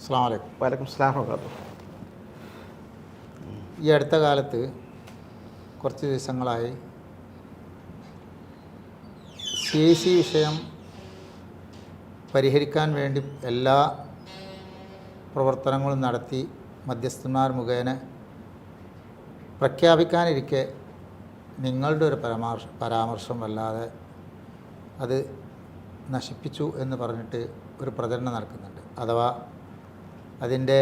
അസ്സലാമു അലൈക്കും. വലൈക്കും സ്ലാം വബറകാതുഹു. ഈ അടുത്ത കാലത്ത് കുറച്ച് ദിവസങ്ങളായി CIC വിഷയം പരിഹരിക്കാൻ വേണ്ടി എല്ലാ പ്രവർത്തനങ്ങളും നടത്തി മധ്യസ്ഥന്മാർ മുഖേന പ്രഖ്യാപിക്കാനിരിക്കെ നിങ്ങളുടെ ഒരു പരാമർശം വല്ലാതെ അത് നശിപ്പിച്ചു എന്ന് പറഞ്ഞിട്ട് ഒരു പ്രചരണം നടക്കുന്നുണ്ട്. അഥവാ അതിൻ്റെ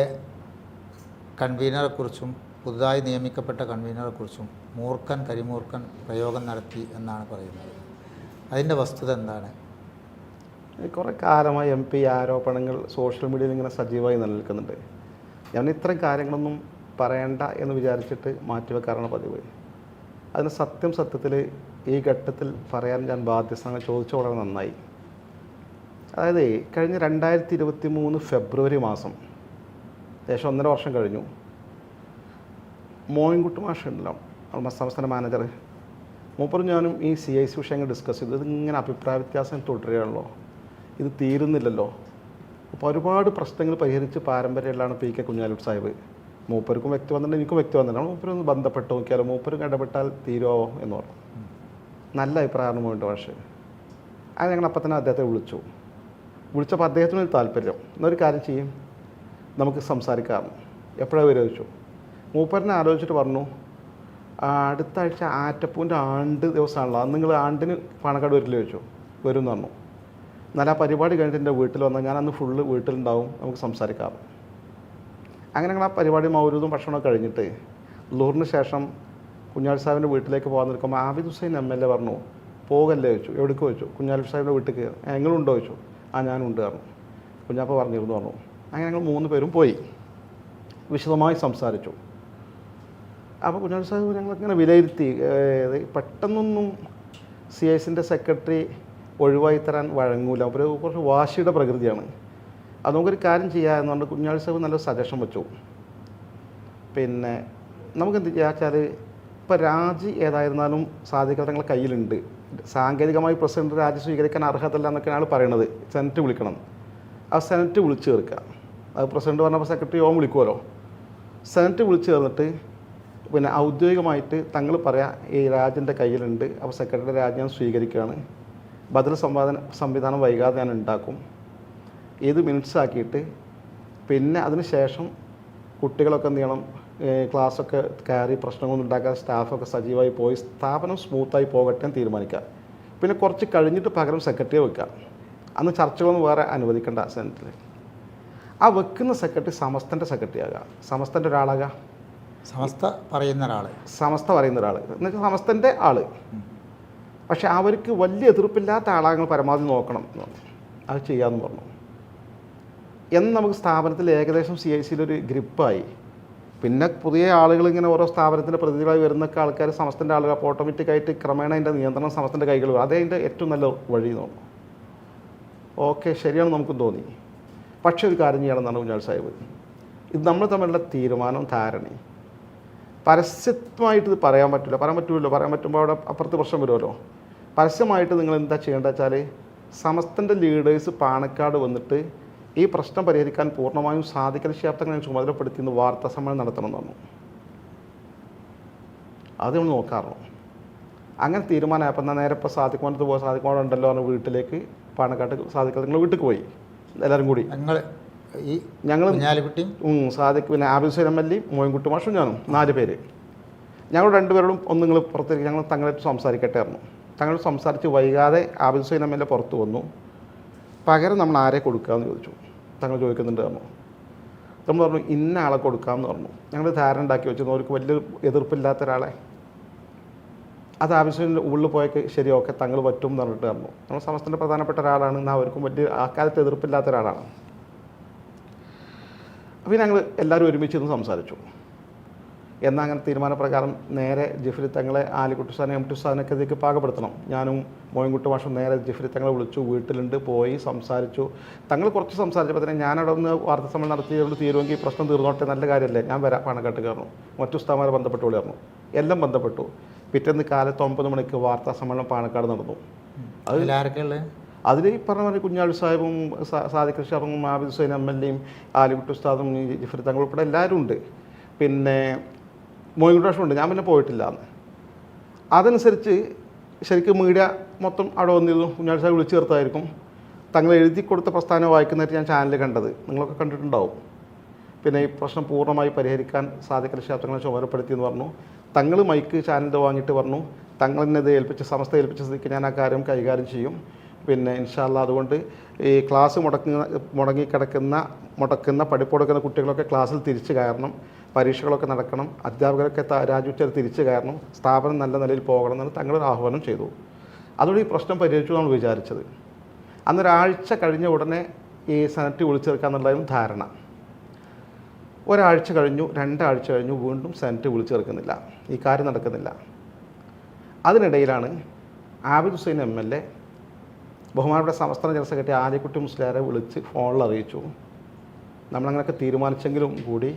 കൺവീനറെക്കുറിച്ചും പുതുതായി നിയമിക്കപ്പെട്ട കൺവീനറെക്കുറിച്ചും മൂർഖൻ കരിമൂർഖൻ പ്രയോഗം നടത്തി എന്നാണ് പറയുന്നത്. അതിൻ്റെ വസ്തുത എന്താണ്? കുറേ കാലമായി MP ആരോപണങ്ങൾ സോഷ്യൽ മീഡിയയിൽ ഇങ്ങനെ സജീവമായി നിലനിൽക്കുന്നുണ്ട്. ഞാൻ ഇത്തരം കാര്യങ്ങളൊന്നും പറയണ്ട എന്ന് വിചാരിച്ചിട്ട് മാറ്റിവെക്കാറാണ് പതിവ്. അതിന് സത്യത്തിൽ ഈ ഘട്ടത്തിൽ പറയാൻ ഞാൻ ബാധ്യസ്ഥങ്ങൾ ചോദിച്ചു വളരെ നന്നായി. അതായത് കഴിഞ്ഞ 2023 ഫെബ്രുവരി മാസം, ഏകദേശം 1.5 വർഷം കഴിഞ്ഞു, മോയിൻകുട്ടി മാഷ് ഉണ്ടല്ലോ, സംസ്ഥാന മാനേജർ, മൂപ്പറും ഞാനും ഈ CIC വിഷയങ്ങൾ ഡിസ്കസ് ചെയ്തു. ഇതിങ്ങനെ അഭിപ്രായ വ്യത്യാസം തുടരുകയാണല്ലോ, ഇത് തീരുന്നില്ലല്ലോ. അപ്പോൾ ഒരുപാട് പ്രശ്നങ്ങൾ പരിഹരിച്ച് പാരമ്പര്യമുള്ളതാണ് PK കുഞ്ഞാലിക്കുട്ടി സാഹിബ്. മൂപ്പർക്കും വ്യക്തി വന്നിട്ടുണ്ട്, എനിക്കും വ്യക്തി വന്നിട്ടുണ്ട്. മൂപ്പരൊന്ന് ബന്ധപ്പെട്ട് നോക്കിയാലോ, മൂപ്പരും ഇടപെട്ടാൽ തീരുമോ എന്ന് പറഞ്ഞു. നല്ല അഭിപ്രായമാണ് മോയിൻകുട്ടി മാഷ്. അത് ഞങ്ങൾ അപ്പം തന്നെ അദ്ദേഹത്തെ വിളിച്ചപ്പോൾ അദ്ദേഹത്തിനൊരു താല്പര്യം, എന്നൊരു കാര്യം ചെയ്യും, നമുക്ക് സംസാരിക്കാം, എപ്പോഴാണ് വരെ ചോദിച്ചു. മൂപ്പരനെ ആലോചിച്ചിട്ട് പറഞ്ഞു, അടുത്ത ആഴ്ച ആറ്റപ്പൂവിൻ്റെ ആണ്ട് ദിവസമാണല്ലോ, അന്ന് നിങ്ങൾ ആണ്ടിന് പാണക്കാട് വരില്ല ചോദിച്ചു. വരും എന്ന് പറഞ്ഞു. എന്നാൽ ആ പരിപാടി കഴിഞ്ഞിട്ട് എൻ്റെ വീട്ടിൽ വന്നാൽ ഞാൻ അന്ന് ഫുള്ള് വീട്ടിലുണ്ടാവും, നമുക്ക് സംസാരിക്കാം. അങ്ങനെ ഞങ്ങൾ ആ പരിപാടി മൗലൂദും ഭക്ഷണമൊക്കെ കഴിഞ്ഞിട്ട് ളുഹറിന് ശേഷം കുഞ്ഞാലി സാഹിബിൻ്റെ വീട്ടിലേക്ക് പോകാൻ നിൽക്കുമ്പോൾ ആബിദ് ഹുസൈൻ MLA പറഞ്ഞു, പോകല്ലേ ചോദിച്ചു. എവിടേക്ക് ചോദിച്ചു. കുഞ്ഞാലി സാഹിബിൻ്റെ വീട്ടിലേക്ക്. എങ്ങളുണ്ടോ ചോദിച്ചു. ആ ഞാനുണ്ട് പറഞ്ഞു. കുഞ്ഞാപ്പ പറഞ്ഞിരുന്നു പറഞ്ഞു. അങ്ങനെ ഞങ്ങൾ 3 പേരും പോയി വിശദമായി സംസാരിച്ചു. അപ്പോൾ കുഞ്ഞാലി സാഹിബ് ഞങ്ങളിങ്ങനെ വിലയിരുത്തി, പെട്ടെന്നൊന്നും CICൻ്റെ സെക്രട്ടറി ഒഴിവായി തരാൻ വഴങ്ങൂല, അവർ കുറച്ച് വാശിയുടെ പ്രകൃതിയാണ്. അത് നമുക്കൊരു കാര്യം ചെയ്യാമെന്ന് പറഞ്ഞിട്ട് കുഞ്ഞാലി സാഹിബ് നല്ലൊരു സജഷൻ വെച്ചു. പിന്നെ നമുക്കെന്ത് ചെയ്യുക വെച്ചാൽ, ഇപ്പോൾ രാജി ഏതായിരുന്നാലും സാധിക്കാതെ തങ്ങളുടെ കയ്യിലുണ്ട്. സാങ്കേതികമായി പ്രസിഡന്റ് രാജി സ്വീകരിക്കാൻ അർഹതല്ല എന്നൊക്കെയാണ് ആൾ പറയണത്. സെനറ്റ് വിളിക്കണം. ആ സെനറ്റ് വിളിച്ചു ചേർക്കുക. അത് പ്രസിഡന്റ് പറഞ്ഞപ്പോൾ സെക്രട്ടറി യോഗം വിളിക്കുമല്ലോ. സെനറ്റ് വിളിച്ചു ചേർന്നിട്ട് പിന്നെ ഔദ്യോഗികമായിട്ട് തങ്ങൾ പറയാം, ഈ രാജിൻ്റെ കയ്യിലുണ്ട്, അപ്പോൾ സെക്രട്ടറി രാജി ഞാൻ സ്വീകരിക്കുകയാണ്, ബദൽ സംവിധാനം വൈകാതെ ഞാൻ ഉണ്ടാക്കും, ഇത് മിനിറ്റ്സ് ആക്കിയിട്ട് പിന്നെ അതിന് ശേഷം കുട്ടികളൊക്കെ എന്ത് ചെയ്യണം, ക്ലാസ്സൊക്കെ കയറി പ്രശ്നങ്ങളൊന്നും ഉണ്ടാക്കാതെ സ്റ്റാഫൊക്കെ സജീവമായി പോയി സ്ഥാപനം സ്മൂത്തായി പോകട്ടെ എന്ന് തീരുമാനിക്കുക. പിന്നെ കുറച്ച് കഴിഞ്ഞിട്ട് പകരം സെക്രട്ടറിയെ വെക്കുക. അന്ന് ചർച്ചകളൊന്നും വേറെ അനുവദിക്കേണ്ട സെനറ്റിൽ. ആ വെക്കുന്ന സെക്രട്ടറി സമസ്തൻ്റെ സെക്രട്ടറി ആകുക, സമസ്തൻ്റെ ഒരാളാകുക. സമസ്ത പറയുന്ന ഒരാൾ എന്നുവെച്ചാൽ സമസ്തൻ്റെ ആൾ. പക്ഷെ അവർക്ക് വലിയ എതിർപ്പില്ലാത്ത ആളാങ്ങൾ പരമാവധി നോക്കണം എന്ന് പറഞ്ഞു. അത് ചെയ്യാമെന്ന് പറഞ്ഞു. എന്ന് നമുക്ക് സ്ഥാപനത്തിൽ ഏകദേശം CICയിലൊരു ഗ്രിപ്പായി. പിന്നെ പുതിയ ആളുകൾ ഇങ്ങനെ ഓരോ സ്ഥാപനത്തിൻ്റെ പ്രതിനിധികളായി വരുന്നൊക്കെ ആൾക്കാർ സമസ്തൻ്റെ ആളുകൾ, അപ്പോൾ ഓട്ടോമാറ്റിക്കായിട്ട് ക്രമേണ അതിൻ്റെ നിയന്ത്രണം സമസ്തൻ്റെ കൈകൾ വരും. അതേ അതിൻ്റെ ഏറ്റവും നല്ല വഴി തോന്നുന്നു. ഓക്കെ, ശരിയാണ് നമുക്കും തോന്നി. പക്ഷേ ഒരു കാര്യം ചെയ്യണമെന്നാണ് കുഞ്ഞാലി സാഹിബ്. ഇത് നമ്മൾ തമ്മിലുള്ള തീരുമാനം, ധാരണയും പരസ്യമായിട്ട് ഇത് പറയാൻ പറ്റുമല്ലോ. പറയാൻ പറ്റുമ്പോൾ അവിടെ അപ്പുറത്ത് പ്രശ്നം വരുമല്ലോ. പരസ്യമായിട്ട് നിങ്ങൾ എന്താ ചെയ്യേണ്ടത് വെച്ചാൽ, സമസ്തൻ്റെ ലീഡേഴ്സ് പാണക്കാട് വന്നിട്ട് ഈ പ്രശ്നം പരിഹരിക്കാൻ പൂർണ്ണമായും സാധിക്കൽ ശാബ്ദങ്ങളെ ചുമതലപ്പെടുത്തിയെന്ന് വാർത്താ സമ്മേളനം നടത്തണം എന്ന് പറഞ്ഞു. അത് നമ്മൾ നോക്കാറുള്ളൂ. അങ്ങനെ തീരുമാനമായപ്പോൾ എന്നാൽ നേരെ ഇപ്പോൾ സാധിക്കുവാനത്ത് പോയി, സാധിക്കുവാനുണ്ടല്ലോ എന്ന് വീട്ടിലേക്ക് പാണക്കാട്ട് സാധിക്കാതെ നിങ്ങൾ വീട്ടിൽ പോയി എല്ലാവരും കൂടി. ഞങ്ങൾ സാദിഖ്, പിന്നെ ആബിദ് ഹുസൈൻ MLA, മോയിൻകുട്ടി മാഷും ഞാനും 4 പേര്. ഞങ്ങൾ 2 പേരോടും ഒന്ന് നിങ്ങൾ പുറത്തേക്ക്, ഞങ്ങൾ തങ്ങളായിട്ട് സംസാരിക്കട്ടെ ആയിരുന്നു. തങ്ങൾ സംസാരിച്ച് വൈകാതെ ആബിദ് ഹുസൈൻ MLA പുറത്ത് വന്നു. പകരം നമ്മൾ ആരെ കൊടുക്കാമെന്ന് ചോദിച്ചു. തങ്ങൾ ചോദിക്കുന്നുണ്ട് പറഞ്ഞു. നമ്മൾ പറഞ്ഞു ഇന്ന ആളെ കൊടുക്കാമെന്ന് പറഞ്ഞു. ഞങ്ങൾ ധാരണ ഉണ്ടാക്കി വെച്ചു, അവർക്ക് വലിയ എതിർപ്പില്ലാത്ത ഒരാളെ. അത് ആവശ്യത്തിൻ്റെ ഉള്ളിൽ പോയൊക്കെ ശരി, ഓക്കെ തങ്ങൾ പറ്റും എന്ന് പറഞ്ഞിട്ട് പറഞ്ഞു. നമ്മൾ സമസ്തൻ്റെ പ്രധാനപ്പെട്ട ഒരാളാണ്, എന്നാൽ അവർക്കും വലിയ ആ കാലത്ത് എതിർപ്പില്ലാത്ത ഒരാളാണ്. അപ്പോൾ ഞങ്ങൾ എല്ലാവരും ഒരുമിച്ചിരുന്ന് സംസാരിച്ചു. എന്നാൽ അങ്ങനെ തീരുമാനപ്രകാരം നേരെ ജിഫ്രി തങ്ങളെ, ആലിക്കുട്ടി സാറിനെ, MT സാറിനൊക്കെ ഇതിലേക്ക് പാകപ്പെടുത്തണം. ഞാനും മോയിൻകുട്ടി മാഷും നേരെ ജിഫ്രി തങ്ങളെ വിളിച്ചു, വീട്ടിലുണ്ട്, പോയി സംസാരിച്ചു. തങ്ങൾ കുറച്ച് സംസാരിച്ചപ്പോൾ തന്നെ ഞാനവിടെ ഒന്ന് വാർത്താ സമ്മേളനം നടത്തിയതുകൊണ്ട് തീരുമെങ്കിൽ പ്രശ്നം തീർന്നോട്ടെ, നല്ല കാര്യമല്ലേ, ഞാൻ വരാം പാണക്കാട്ട് കയറുന്നു, മറ്റു ഉസ്താദന്മാരെ ബന്ധപ്പെട്ടു വിളിയായിരുന്നു. എല്ലാം ബന്ധപ്പെട്ടു. പിറ്റേന്ന് കാലത്ത് 9 മണിക്ക് വാർത്താ സമ്മേളനം പാണക്കാട് നടന്നു. അത് അതിൽ ഈ പറഞ്ഞ പോലെ കുഞ്ഞാളി സാഹിബും സാദിഖ് ഷാബും ആബിദ് ഹുസൈൻ MLA-യും ആലിക്കുട്ടി ഉസ്താദും ജിഫ്രി തങ്ങൾ ഉൾപ്പെടെ എല്ലാവരും ഉണ്ട്. പിന്നെ മോയിൻകുട്ടി ഉണ്ട്. ഞാൻ പിന്നെ പോയിട്ടില്ല എന്ന്. അതനുസരിച്ച് ശരിക്കും മീഡിയ മൊത്തം അവിടെ വന്നിരുന്നു. കുഞ്ഞാളി സാഹിബ് വിളിച്ചു ചേർത്തായിരിക്കും. തങ്ങൾ എഴുതി കൊടുത്ത പ്രസ്ഥാനം വായിക്കുന്നതായിട്ട് ഞാൻ ചാനലിൽ കണ്ടത്, നിങ്ങളൊക്കെ കണ്ടിട്ടുണ്ടാവും. പിന്നെ ഈ പ്രശ്നം പൂർണ്ണമായി പരിഹരിക്കാൻ സാദിഖ് ഷാബ് തങ്ങളെ ചുമതലപ്പെടുത്തിയെന്ന് പറഞ്ഞു. തങ്ങൾ മൈക്ക് ചാനലിൽ വാങ്ങിയിട്ട് പറഞ്ഞു, തങ്ങൾ എന്നെ ഇത് സമസ്ത ഏൽപ്പിച്ച സ്ഥിതിക്ക് ഞാൻ ആ കാര്യം കൈകാര്യം ചെയ്യും. പിന്നെ ഇൻഷാ അല്ലാഹ് അതുകൊണ്ട് ഈ ക്ലാസ് മുടക്കുന്ന പഠിപ്പ് കൊടുക്കുന്ന കുട്ടികളൊക്കെ ക്ലാസ്സിൽ തിരിച്ചു കയറണം, പരീക്ഷകളൊക്കെ നടക്കണം, അധ്യാപകരൊക്കെ രാജ്യത്തിൽ തിരിച്ചു കയറണം, സ്ഥാപനം നല്ല നിലയിൽ പോകണം എന്നാണ് തങ്ങളൊരു ആഹ്വാനം ചെയ്തു. അതുകൊണ്ട് ഈ പ്രശ്നം പരിഹരിച്ചു എന്നാണ് വിചാരിച്ചത്. അന്നൊരാഴ്ച കഴിഞ്ഞ ഉടനെ ഈ സെനറ്റ് വിളിച്ചേർക്കാന്നുള്ളതായിരുന്നു ധാരണ. ഒരാഴ്ച കഴിഞ്ഞു, 2 ആഴ്ച കഴിഞ്ഞു, വീണ്ടും സെനറ്റ് വിളിച്ചേർക്കുന്നില്ല, ഈ കാര്യം നടക്കുന്നില്ല. അതിനിടയിലാണ് ആബിദ് ഹുസൈൻ MLA ബഹുമാനപ്പെട്ട സംസ്ഥാന ജനറൽ സെക്രട്ടറി ആലിക്കുട്ടി മുസ്ലിയാരെ വിളിച്ച് ഫോണിൽ അറിയിച്ചു, നമ്മളങ്ങനെയൊക്കെ തീരുമാനിച്ചെങ്കിലും കൂടി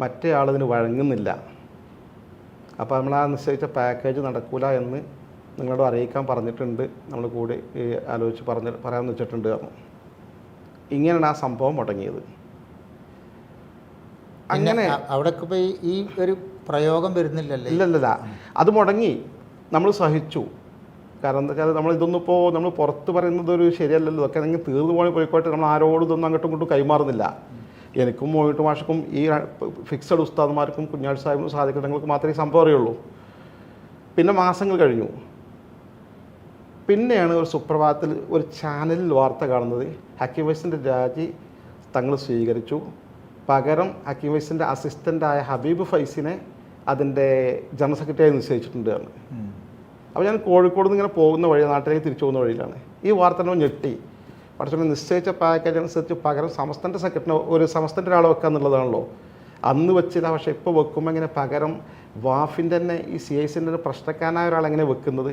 മറ്റേ ആളിതിന് വഴങ്ങുന്നില്ല, അപ്പോൾ നമ്മൾ ആ നിശ്ചയിച്ച പാക്കേജ് നടക്കില്ല എന്ന് നിങ്ങളോട് അറിയിക്കാൻ പറഞ്ഞിട്ടുണ്ട്, നമ്മൾ കൂടി ആലോചിച്ച് പറയാമെന്ന് വെച്ചിട്ടുണ്ട് പറഞ്ഞു. ഇങ്ങനെയാണ് ആ സംഭവം മുടങ്ങിയത്. അങ്ങനെ അവിടേക്ക് പോയി ഈ ഒരു പ്രയോഗം വരുന്നില്ലല്ലേ? ഇല്ലല്ല, അത് മുടങ്ങി. നമ്മൾ സഹിച്ചു. കാരണം എന്താ വെച്ചാൽ നമ്മൾ പുറത്ത് പറയുന്നത് ഒരു ശരിയല്ലല്ലോ, ഇതൊക്കെ നിങ്ങൾ തീർന്നു പോയിക്കോട്ടെ, നമ്മൾ ആരോടും ഇതൊന്നും അങ്ങോട്ടും ഇങ്ങോട്ടും കൈമാറുന്നില്ല. എനിക്കും മോയിട്ട് മാഷക്കും ഈ ഫിക്സഡ് ഉസ്താദുമാർക്കും കുഞ്ഞാളി സാഹിബും സാദിഖ് തങ്ങൾക്ക് മാത്രമേ സംഭവം അറിയുള്ളൂ. പിന്നെ മാസങ്ങൾ കഴിഞ്ഞു. പിന്നെയാണ് ഒരു സുപ്രഭാതത്തിൽ ഒരു ചാനലിൽ വാർത്ത കാണുന്നത്, ഹക്കീം വൈസിൻ്റെ രാജി തങ്ങൾ സ്വീകരിച്ചു, പകരം ഹക്കീം വൈസിൻ്റെ അസിസ്റ്റൻ്റായ ഹബീബ് ഫൈസിനെ അതിൻ്റെ ജനറൽ സെക്രട്ടറിയായി നിശ്ചയിച്ചിട്ടുണ്ട് എന്ന്. അപ്പോൾ ഞാൻ കോഴിക്കോട് നിന്ന് ഇങ്ങനെ പോകുന്ന വഴി, നാട്ടിലേക്ക് തിരിച്ചു പോകുന്ന വഴിയിലാണ് ഈ വാർത്ത ഞെട്ടി. പക്ഷേ നിശ്ചയിച്ച പാക്കേജ് അനുസരിച്ച് പകരം സമസ്തൻ്റെ സെക്രട്ടറി ഒരു സമസ്തൻ്റെ ഒരാളെ വെക്കുക എന്നുള്ളതാണല്ലോ അന്ന് വെച്ചില്ല. പക്ഷേ ഇപ്പോൾ വെക്കുമ്പോൾ എങ്ങനെ പകരം വാഫിൻ്റെ തന്നെ ഈ CICൻ്റെ ഒരു പ്രശ്നക്കാരനായ ഒരാളെങ്ങനെ വെക്കുന്നത്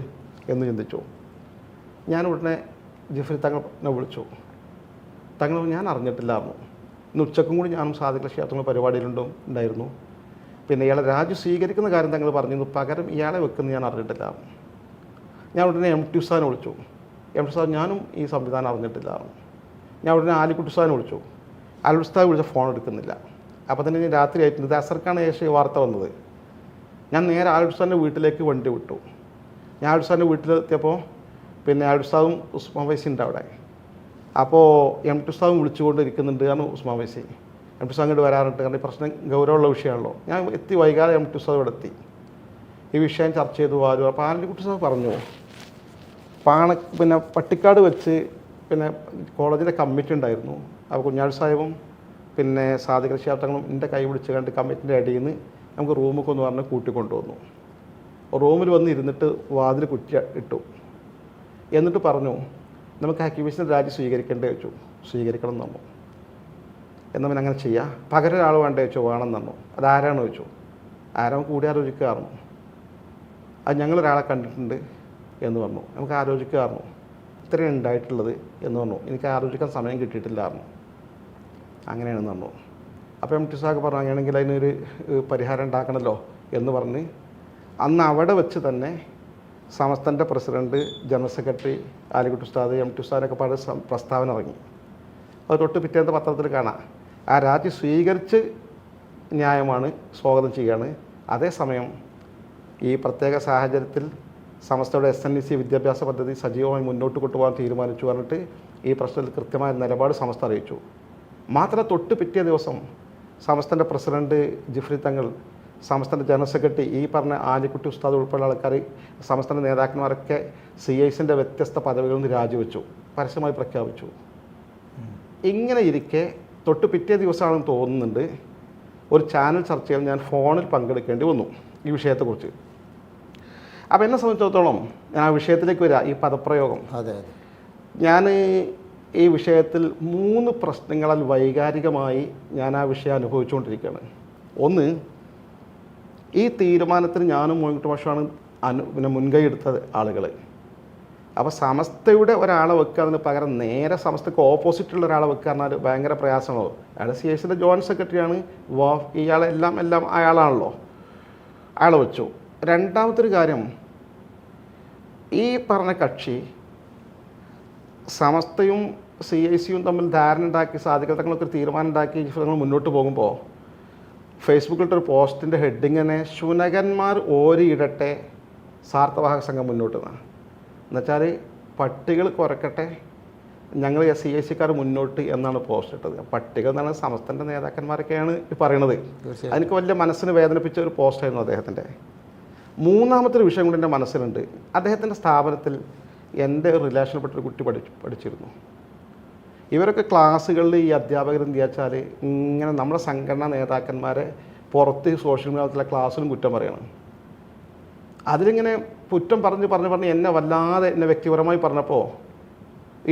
എന്ന് ചിന്തിച്ചു. ഞാൻ ഉടനെ ജിഫ്രി തങ്ങളെ വിളിച്ചു. തങ്ങൾ ഞാൻ അറിഞ്ഞിട്ടില്ലായിരുന്നു. ഇന്ന് ഉച്ചക്കും കൂടി ഞാനും സാദിഖ് ഷാബ് പരിപാടിയിലുണ്ടായിരുന്നു. പിന്നെ ഇയാളെ രാജു സ്വീകരിക്കുന്ന കാര്യം തങ്ങൾ പറഞ്ഞിരുന്നു, പകരം ഇയാളെ വെക്കുന്നത് ഞാൻ അറിഞ്ഞിട്ടില്ല. ഞാൻ ഉടനെ MT ഉസ്താദിനെ വിളിച്ചു. MT ഉസ്താദ് ഞാനും ഈ സംവിധാനം അറിഞ്ഞിട്ടില്ല. ഞാൻ ഉടനെ ആലിക്കുട്ടി ഉസ്താദിനെ വിളിച്ചു. ആലിക്കുട്ടി ഉസ്താദ് വിളിച്ച ഫോൺ എടുക്കുന്നില്ല. അപ്പോൾ തന്നെ ഞാൻ രാത്രി ആയിട്ടുണ്ട്, ഇത് അസർക്കാണ് ശേഷം ഈ വാർത്ത വന്നത്. ഞാൻ നേരെ ആലിക്കുട്ടി ഉസ്താദിൻ്റെ വീട്ടിലേക്ക് വണ്ടി വിട്ടു. ഞാൻ ആലിക്കുട്ടി ഉസ്താദിൻ്റെ വീട്ടിലെത്തിയപ്പോൾ പിന്നെ ആലിക്കുട്ടി ഉസ്താദും ഉസ്മാൻ വൈസി ഉണ്ട് അവിടെ. അപ്പോൾ MT ഉസ്താദും വിളിച്ചുകൊണ്ടിരിക്കുന്നുണ്ട് കാരണം ഉസ്മാൻ വൈസി. MT ഉസ്താദ് അങ്ങോട്ട് വരാറുണ്ട്, കാരണം ഈ പ്രശ്നം ഗൗരവമുള്ള വിഷയമാണല്ലോ. ഞാൻ വൈകാതെ MT ഉസ്താദ് ഇവിടെ എത്തി. ഈ വിഷയം ചർച്ച ചെയ്തു ആരും. അപ്പോൾ ആലിക്കുട്ടി ഉസ്താദ് പറഞ്ഞു, പിന്നെ പട്ടിക്കാട് വെച്ച് പിന്നെ കോളേജിലെ കമ്മിറ്റി ഉണ്ടായിരുന്നു. അപ്പോൾ കുഞ്ഞാളി സാഹിബും പിന്നെ സാദിഖ് ഷാബ് തങ്ങളും എൻ്റെ കൈ പിടിച്ച് കണ്ട് കമ്മിറ്റിൻ്റെ ഇടയിൽ നിന്ന് നമുക്ക് റൂമൊക്കെ ഒന്ന് പറഞ്ഞ് കൂട്ടിക്കൊണ്ടുവന്നു. റൂമിൽ വന്ന് ഇരുന്നിട്ട് വാതിൽ കുറ്റി ഇട്ടു. എന്നിട്ട് പറഞ്ഞു, നമുക്ക് ഹക്കീം വൈസിൻ്റെ രാജി സ്വീകരിക്കേണ്ടേ വെച്ചു. സ്വീകരിക്കണം എന്ന് പറഞ്ഞു. എന്നാൽ പിന്നെ അങ്ങനെ ചെയ്യാം, പകരം ഒരാൾ വേണ്ടേ വെച്ചോ, വേണമെന്ന് പറഞ്ഞു. അതാരാണെന്ന് വെച്ചു. ആരാണ് കൂടി ആലോചിക്കാറുന്നു. അത് ഞങ്ങളൊരാളെ കണ്ടിട്ടുണ്ട് എന്ന് പറഞ്ഞു. നമുക്ക് ആലോചിക്കാറുന്നു, ഇത്രയും ഉണ്ടായിട്ടുള്ളത് എന്ന് പറഞ്ഞു. എനിക്ക് ആലോചിക്കാൻ സമയം കിട്ടിയിട്ടില്ലായിരുന്നു. അങ്ങനെയാണെന്ന് പറഞ്ഞു. അപ്പോൾ MT ഉസ്താദ് പറഞ്ഞു, അങ്ങനെയാണെങ്കിൽ അതിനൊരു പരിഹാരം ഉണ്ടാക്കണമല്ലോ എന്ന് പറഞ്ഞ് അന്ന് അവിടെ വെച്ച് തന്നെ സമസ്തൻ്റെ പ്രസിഡൻറ്റ്, ജനറൽ സെക്രട്ടറി ആലിക്കുട്ടി ഉസ്താദ്, MT ഉസ്താദിനൊക്കെ പാട് പ്രസ്താവന ഇറങ്ങി. അത് തൊട്ട് പിറ്റേന്ന് പത്രത്തിൽ കാണാം. ആ രാജി സ്വീകരിച്ച് ന്യായമാണ്, സ്വാഗതം ചെയ്യുകയാണ്. അതേസമയം ഈ പ്രത്യേക സാഹചര്യത്തിൽ സമസ്തയുടെ SNEC വിദ്യാഭ്യാസ പദ്ധതി സജീവമായി മുന്നോട്ട് കൊണ്ടുപോകാൻ തീരുമാനിച്ചു പറഞ്ഞിട്ട് ഈ പ്രശ്നത്തിൽ കൃത്യമായ നിലപാട് സമസ്ത അറിയിച്ചു. മാത്രമല്ല തൊട്ട് പിറ്റേ ദിവസം സമസ്തൻ്റെ പ്രസിഡൻറ്റ് ജിഫ്രി തങ്ങൾ, സമസ്തൻ്റെ ജനറൽ സെക്രട്ടറി, ഈ പറഞ്ഞ ആലിക്കുട്ടി ഉസ്താദ് ഉൾപ്പെടെ ആൾക്കാർ, സമസ്തൻ്റെ നേതാക്കന്മാരൊക്കെ CICൻ്റെ വ്യത്യസ്ത പദവികളിൽ നിന്ന് രാജിവെച്ചു, പരസ്യമായി പ്രഖ്യാപിച്ചു. ഇങ്ങനെ ഇരിക്കെ തൊട്ട് പിറ്റേ ദിവസമാണെന്ന് തോന്നുന്നുണ്ട് ഒരു ചാനൽ ചർച്ചയിൽ ഞാൻ ഫോണിൽ പങ്കെടുക്കേണ്ടി വന്നു ഈ വിഷയത്തെക്കുറിച്ച്. അപ്പോൾ എന്നെ സംബന്ധിച്ചിടത്തോളം ഞാൻ ആ വിഷയത്തിലേക്ക് വരിക, ഈ പദപ്രയോഗം. അതെ, ഞാൻ ഈ വിഷയത്തിൽ 3 പ്രശ്നങ്ങളാൽ വൈകാരികമായി ഞാൻ ആ വിഷയം അനുഭവിച്ചുകൊണ്ടിരിക്കുകയാണ്. ഒന്ന്, ഈ തീരുമാനത്തിന് ഞാനും മോയിൻകുട്ടി മാഷുമാണ് പിന്നെ മുൻകൈ എടുത്ത ആളുകൾ. അപ്പോൾ സമസ്തയുടെ ഒരാളെ വെക്കുകയെന്നതിന് പകരം നേരെ സമസ്തക്ക് ഓപ്പോസിറ്റുള്ള ഒരാളെ വെക്കുക പറഞ്ഞാൽ ഭയങ്കര പ്രയാസമാണോ. അയാൾ CICൻ്റെ ജോയിൻറ്റ് സെക്രട്ടറിയാണ്, ഇയാളെല്ലാം അയാളാണല്ലോ. അയാളെ വെച്ചു. രണ്ടാമത്തെ ഒരു കാര്യം, ഈ പറഞ്ഞ കക്ഷി സമസ്തയും CIC-യും തമ്മിൽ ധാരണ ഉണ്ടാക്കി സാധിക്കൽ തങ്ങളൊക്കെ ഒരു തീരുമാനം ഉണ്ടാക്കി ഞങ്ങൾ മുന്നോട്ട് പോകുമ്പോൾ ഫേസ്ബുക്കിലൊരു പോസ്റ്റിൻ്റെ ഹെഡിങ് തന്നെ ശുനകന്മാർ ഓരിയിടട്ടെ സാർത്ഥവാഹക സംഘം മുന്നോട്ട് എന്നാണ്. എന്നുവെച്ചാൽ പട്ടികൾ കുറക്കട്ടെ ഞങ്ങൾ CIC-ക്കാർ മുന്നോട്ട് എന്നാണ് പോസ്റ്റ് ഇട്ടത്. പട്ടികൾ എന്നാണ് സമസ്തൻ്റെ നേതാക്കന്മാരൊക്കെയാണ് പറയണത്. എനിക്ക് വലിയ മനസ്സിന് വേദനിപ്പിച്ച ഒരു പോസ്റ്റായിരുന്നു അദ്ദേഹത്തിൻ്റെ. മൂന്നാമത്തെ ഒരു വിഷയം കൂടി എൻ്റെ മനസ്സിലുണ്ട്. അദ്ദേഹത്തിൻ്റെ സ്ഥാപനത്തിൽ എൻ്റെ റിലേഷൻപ്പെട്ട ഒരു കുട്ടി പഠിച്ചിരുന്നു. ഇവരൊക്കെ ക്ലാസ്സുകളിൽ ഈ അധ്യാപകരെന്ത് വെച്ചാൽ ഇങ്ങനെ നമ്മുടെ സംഘടനാ നേതാക്കന്മാരെ പുറത്ത് സോഷ്യൽ മീഡിയത്തിലെ ക്ലാസ്സിലും കുറ്റം പറയണം. അതിലിങ്ങനെ കുറ്റം പറഞ്ഞ് എന്നെ വല്ലാതെ എന്നെ വ്യക്തിപരമായി പറഞ്ഞപ്പോൾ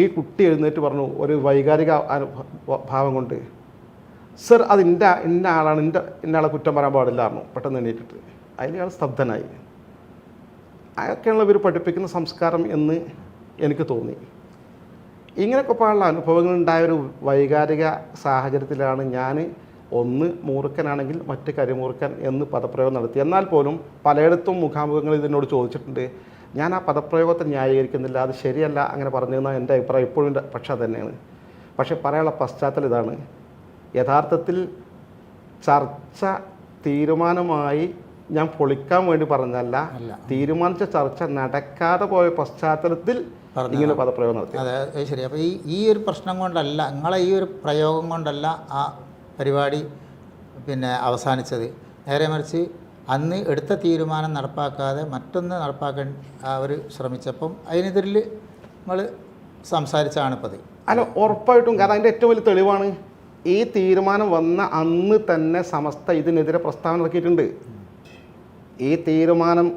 ഈ കുട്ടി എഴുന്നേറ്റ് പറഞ്ഞു ഒരു വൈകാരിക ഭാവം കൊണ്ട്, സർ അത് ഇന്ന ആളാണ്, ഇന്ന ആളെ കുറ്റം പറയാൻ പാടില്ലായിരുന്നു. പെട്ടെന്ന് എണീറ്റിട്ട് അതിലയാൾ സ്തബ്ധനായി. അതൊക്കെയാണല്ലോ ഇവർ പഠിപ്പിക്കുന്ന സംസ്കാരം എന്ന് എനിക്ക് തോന്നി. ഇങ്ങനെയൊക്കെ പാടുള്ള അനുഭവങ്ങളുണ്ടായൊരു വൈകാരിക സാഹചര്യത്തിലാണ് ഞാൻ ഒന്ന് മൂർഖനാണെങ്കിൽ മറ്റ് കരിമൂർഖൻ എന്ന് പദപ്രയോഗം നടത്തി. എന്നാൽ പോലും പലയിടത്തും മുഖാമുഖങ്ങളിൽ ഇതിനോട് ചോദിച്ചിട്ടുണ്ട്. ഞാൻ ആ പദപ്രയോഗത്തെ ന്യായീകരിക്കുന്നില്ല, അത് ശരിയല്ല അങ്ങനെ പറഞ്ഞതെന്ന എൻ്റെ അഭിപ്രായം ഇപ്പോഴും പക്ഷെ തന്നെയാണ്. പക്ഷേ പറയാനുള്ള പശ്ചാത്തലം ഇതാണ്. യഥാർത്ഥത്തിൽ ചർച്ച തീരുമാനമായി ഞാൻ പൊളിക്കാൻ വേണ്ടി പറഞ്ഞല്ല, തീരുമാനിച്ച ചർച്ച നടക്കാതെ പോയ പശ്ചാത്തലത്തിൽ ഇങ്ങനെ പദപ്രയോഗം നടത്തി. അതെ, ശരി. അപ്പോൾ ഈ ഒരു പ്രശ്നം കൊണ്ടല്ല, നിങ്ങളെ ഈ ഒരു പ്രയോഗം കൊണ്ടല്ല ആ പരിപാടി അവസാനിച്ചത്. നേരെ മറിച്ച് അന്ന് എടുത്ത തീരുമാനം നടപ്പാക്കാതെ മറ്റൊന്ന് നടപ്പാക്കാൻ അവർ ശ്രമിച്ചപ്പം അതിനെതിരിൽ നമ്മൾ സംസാരിച്ചാണിപ്പോൾ അത്. അല്ല, ഉറപ്പായിട്ടും. കാരണം അതിൻ്റെ ഏറ്റവും വലിയ തെളിവാണ് ഈ തീരുമാനം വന്ന അന്ന് തന്നെ സമസ്ത ഇതിനെതിരെ പ്രസ്താവന ഇറക്കിയിട്ടുണ്ട്. ഈ തീരുമാനം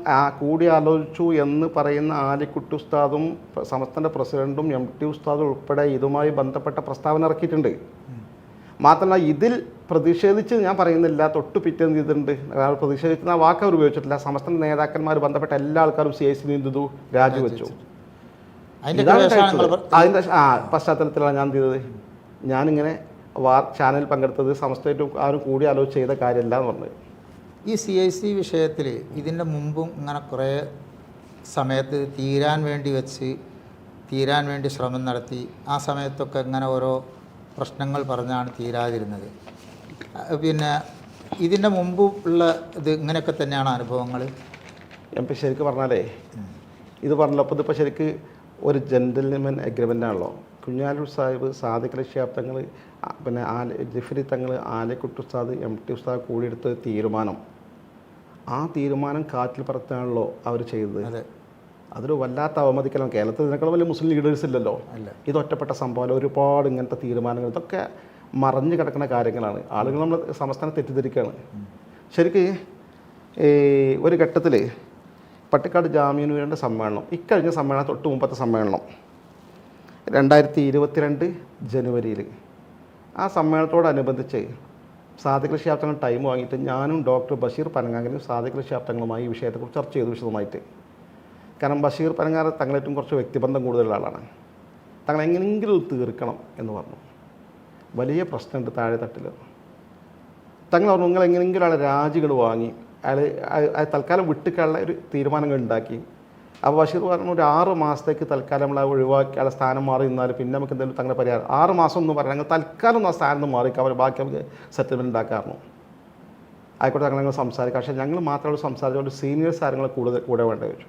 കൂടിയാലോചിച്ചു എന്ന് പറയുന്ന ആലിക്കുട്ടി ഉസ്താദും സമസ്തൻ്റെ പ്രസിഡൻറ്റും MT ഉസ്താദും ഉൾപ്പെടെ ഇതുമായി ബന്ധപ്പെട്ട പ്രസ്താവന ഇറക്കിയിട്ടുണ്ട്. മാത്രമല്ല ഇതിൽ പ്രതിഷേധിച്ച് ഞാൻ പറയുന്നില്ല, തൊട്ട് പിറ്റേന്ന് ചെയ്തിട്ടുണ്ട്. പ്രതിഷേധിക്കുന്ന ആ വാക്ക് അവർ ഉപയോഗിച്ചിട്ടില്ല. സമസ്തൻ്റെ നേതാക്കന്മാർ ബന്ധപ്പെട്ട എല്ലാ ആൾക്കാരും CIC നീന്തു രാജിവെച്ചു. അതിൻ്റെ പശ്ചാത്തലത്തിലാണ് ഞാൻ ചെയ്തത്. ഞാനിങ്ങനെ ചാനൽ പങ്കെടുത്തത് സമസ്തയായിട്ടും ആരും കൂടി ആലോചിച്ച് ചെയ്ത കാര്യമല്ല എന്ന് പറഞ്ഞത്. ഈ CIC വിഷയത്തിൽ ഇതിൻ്റെ മുമ്പും ഇങ്ങനെ കുറേ സമയത്ത് തീരാൻ വേണ്ടി ശ്രമം നടത്തി. ആ സമയത്തൊക്കെ ഇങ്ങനെ ഓരോ പ്രശ്നങ്ങൾ പറഞ്ഞാണ് തീരാതിരുന്നത്. ഇതിൻ്റെ മുമ്പ് ഉള്ള ഇത് ഇങ്ങനെയൊക്കെ തന്നെയാണ് അനുഭവങ്ങൾ. MP ശരിക്കും പറഞ്ഞാലേ ഇത് പറഞ്ഞപ്പോൾ ഇതിപ്പോൾ ശരിക്ക് ഒരു ജെൻ്റിൽമെൻ എഗ്രിമെൻ്റ് ആണല്ലോ. കുഞ്ഞാലൂർ സാഹിബ്, സാദിഖ് അലി ശിഹാബ് തങ്ങൾ, ജിഫ്രി തങ്ങൾ, ആലിക്കുട്ടി ഉസ്താദ്, MT ഉസ്താദ് കൂടിയെടുത്ത തീരുമാനം, ആ തീരുമാനം കാറ്റിൽ പറത്താണല്ലോ അവർ ചെയ്തത്. അതൊരു വല്ലാത്ത അവമതിക്കലാണ്. കേരളത്തിൽ ഇതിനേക്കാൾ വലിയ മുസ്ലിം ലീഡേഴ്സ് ഇല്ലല്ലോ. ഇത് ഒറ്റപ്പെട്ട സംഭവം, ഒരുപാട് ഇങ്ങനത്തെ തീരുമാനങ്ങൾ, ഇതൊക്കെ മറഞ്ഞു കിടക്കുന്ന കാര്യങ്ങളാണ്. ആളുകൾ നമ്മൾ സംസ്ഥാനം തെറ്റിദ്ധരിക്കുകയാണ്. ശരിക്ക് ഒരു ഘട്ടത്തിൽ പട്ടിക്കാട് ജാമ്യനൂരിൻ്റെ സമ്മേളനം, ഇക്കഴിഞ്ഞ സമ്മേളനം തൊട്ട് മുമ്പത്തെ സമ്മേളനം 2022 ജനുവരിയിൽ, ആ സമ്മേളനത്തോടനുബന്ധിച്ച് സാദിഖ് അലി ശിഹാബ് തങ്ങൾ ടൈം വാങ്ങിയിട്ട് ഞാനും ഡോക്ടർ ബഷീർ പനങ്ങാങ്കനും സാദിഖ് അലി ശിഹാബ് തങ്ങളുമായി ഈ വിഷയത്തെക്കുറിച്ച് ചർച്ച ചെയ്തു വിശദമായിട്ട്. കാരണം ബഷീർ പനങ്ങാറ് തങ്ങളേറ്റവും കുറച്ച് വ്യക്തിബന്ധം കൂടുതലുള്ള ആളാണ്. തങ്ങൾ എങ്ങനെയെങ്കിലും തീർക്കണം എന്ന് പറഞ്ഞു. വലിയ പ്രശ്നമുണ്ട് താഴെ തട്ടിൽ. തങ്ങൾ പറഞ്ഞു നിങ്ങൾ എങ്ങനെയെങ്കിലും ആളെ രാജികൾ വാങ്ങി അയാൾ തൽക്കാലം വിട്ടുകാനുള്ള ഒരു തീരുമാനങ്ങൾ ഉണ്ടാക്കി. അപ്പോൾ ബഷീർ പറഞ്ഞു ഒരു 6 മാസത്തേക്ക് തൽക്കാലം നമ്മൾ ഒഴിവാക്കി അയാളെ സ്ഥാനം മാറി നിന്നാൽ പിന്നെ നമുക്ക് എന്തെങ്കിലും തങ്ങളുടെ പരിഹാരം. 6 മാസം എന്ന് പറഞ്ഞാൽ ഞങ്ങൾ തൽക്കാലം ആ സ്ഥാനത്ത് മാറിക്കാം, അവർ ബാക്കി നമുക്ക് സെറ്റിൽമെൻറ്റ് ഉണ്ടാക്കാറുണ്ട്. ആയിക്കോട്ടെ ഞങ്ങൾ സംസാരിക്കാം. പക്ഷേ ഞങ്ങൾ മാത്രമേ സംസാരിച്ചുകൊണ്ട് സീനിയേഴ്സ് ആരെങ്കിലും കൂടെ വേണ്ടി വെച്ചു.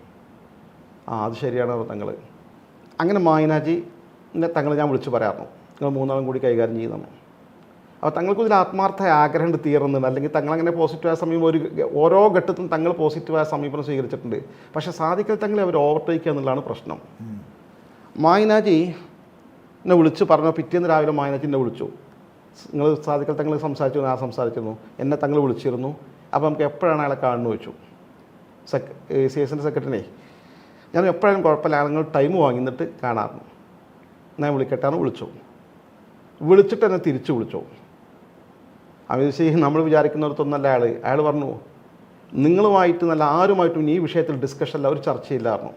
അത് ശരിയാണ് തങ്ങൾ. അങ്ങനെ മായനാജിനെ തങ്ങൾ ഞാൻ വിളിച്ച് പറയാറുണ്ട്, നിങ്ങൾ 3 ആളും കൂടി കൈകാര്യം ചെയ്യുന്നു. അപ്പോൾ തങ്ങൾക്ക് ഇതിൽ ആത്മാർത്ഥ ആഗ്രഹം തീർന്നുണ്ട്. അല്ലെങ്കിൽ തങ്ങളങ്ങനെ പോസിറ്റീവായ സമീപം ഓരോ ഘട്ടത്തിലും തങ്ങൾ പോസിറ്റീവായ സമീപനം സ്വീകരിച്ചിട്ടുണ്ട്. പക്ഷേ സാധിക്കൽ തങ്ങളെ അവർ ഓവർടേക്ക് എന്നുള്ളതാണ് പ്രശ്നം. മായനാജി എന്നെ വിളിച്ച് പറഞ്ഞു. പിറ്റേന്ന് രാവിലെ മായനാജി എന്നെ വിളിച്ചു, നിങ്ങൾ സാധിക്കൽ തങ്ങൾ സംസാരിച്ചു. ഞാൻ സംസാരിച്ചിരുന്നു, എന്നെ തങ്ങൾ വിളിച്ചിരുന്നു. അപ്പോൾ നമുക്ക് എപ്പോഴാണ് അയാളെ കാണുന്നു വെച്ചു. CICൻ്റെ സെക്രട്ടറിനെ ഞാൻ എപ്പോഴായാലും കുഴപ്പമില്ല, നിങ്ങൾ ടൈം വാങ്ങിയിട്ട് കാണാറുണ്ട്, ഞാൻ വിളിക്കട്ടാന്ന് വിളിച്ചിട്ട് എന്നെ തിരിച്ചു വിളിച്ചു. നമ്മൾ വിചാരിക്കുന്നിടത്തൊന്നല്ല അയാൾ പറഞ്ഞു നിങ്ങളുമായിട്ട് നല്ല ആരുമായിട്ടും ഈ വിഷയത്തിൽ ഡിസ്കഷനില്ല, ഒരു ചർച്ചയില്ലായിരുന്നു.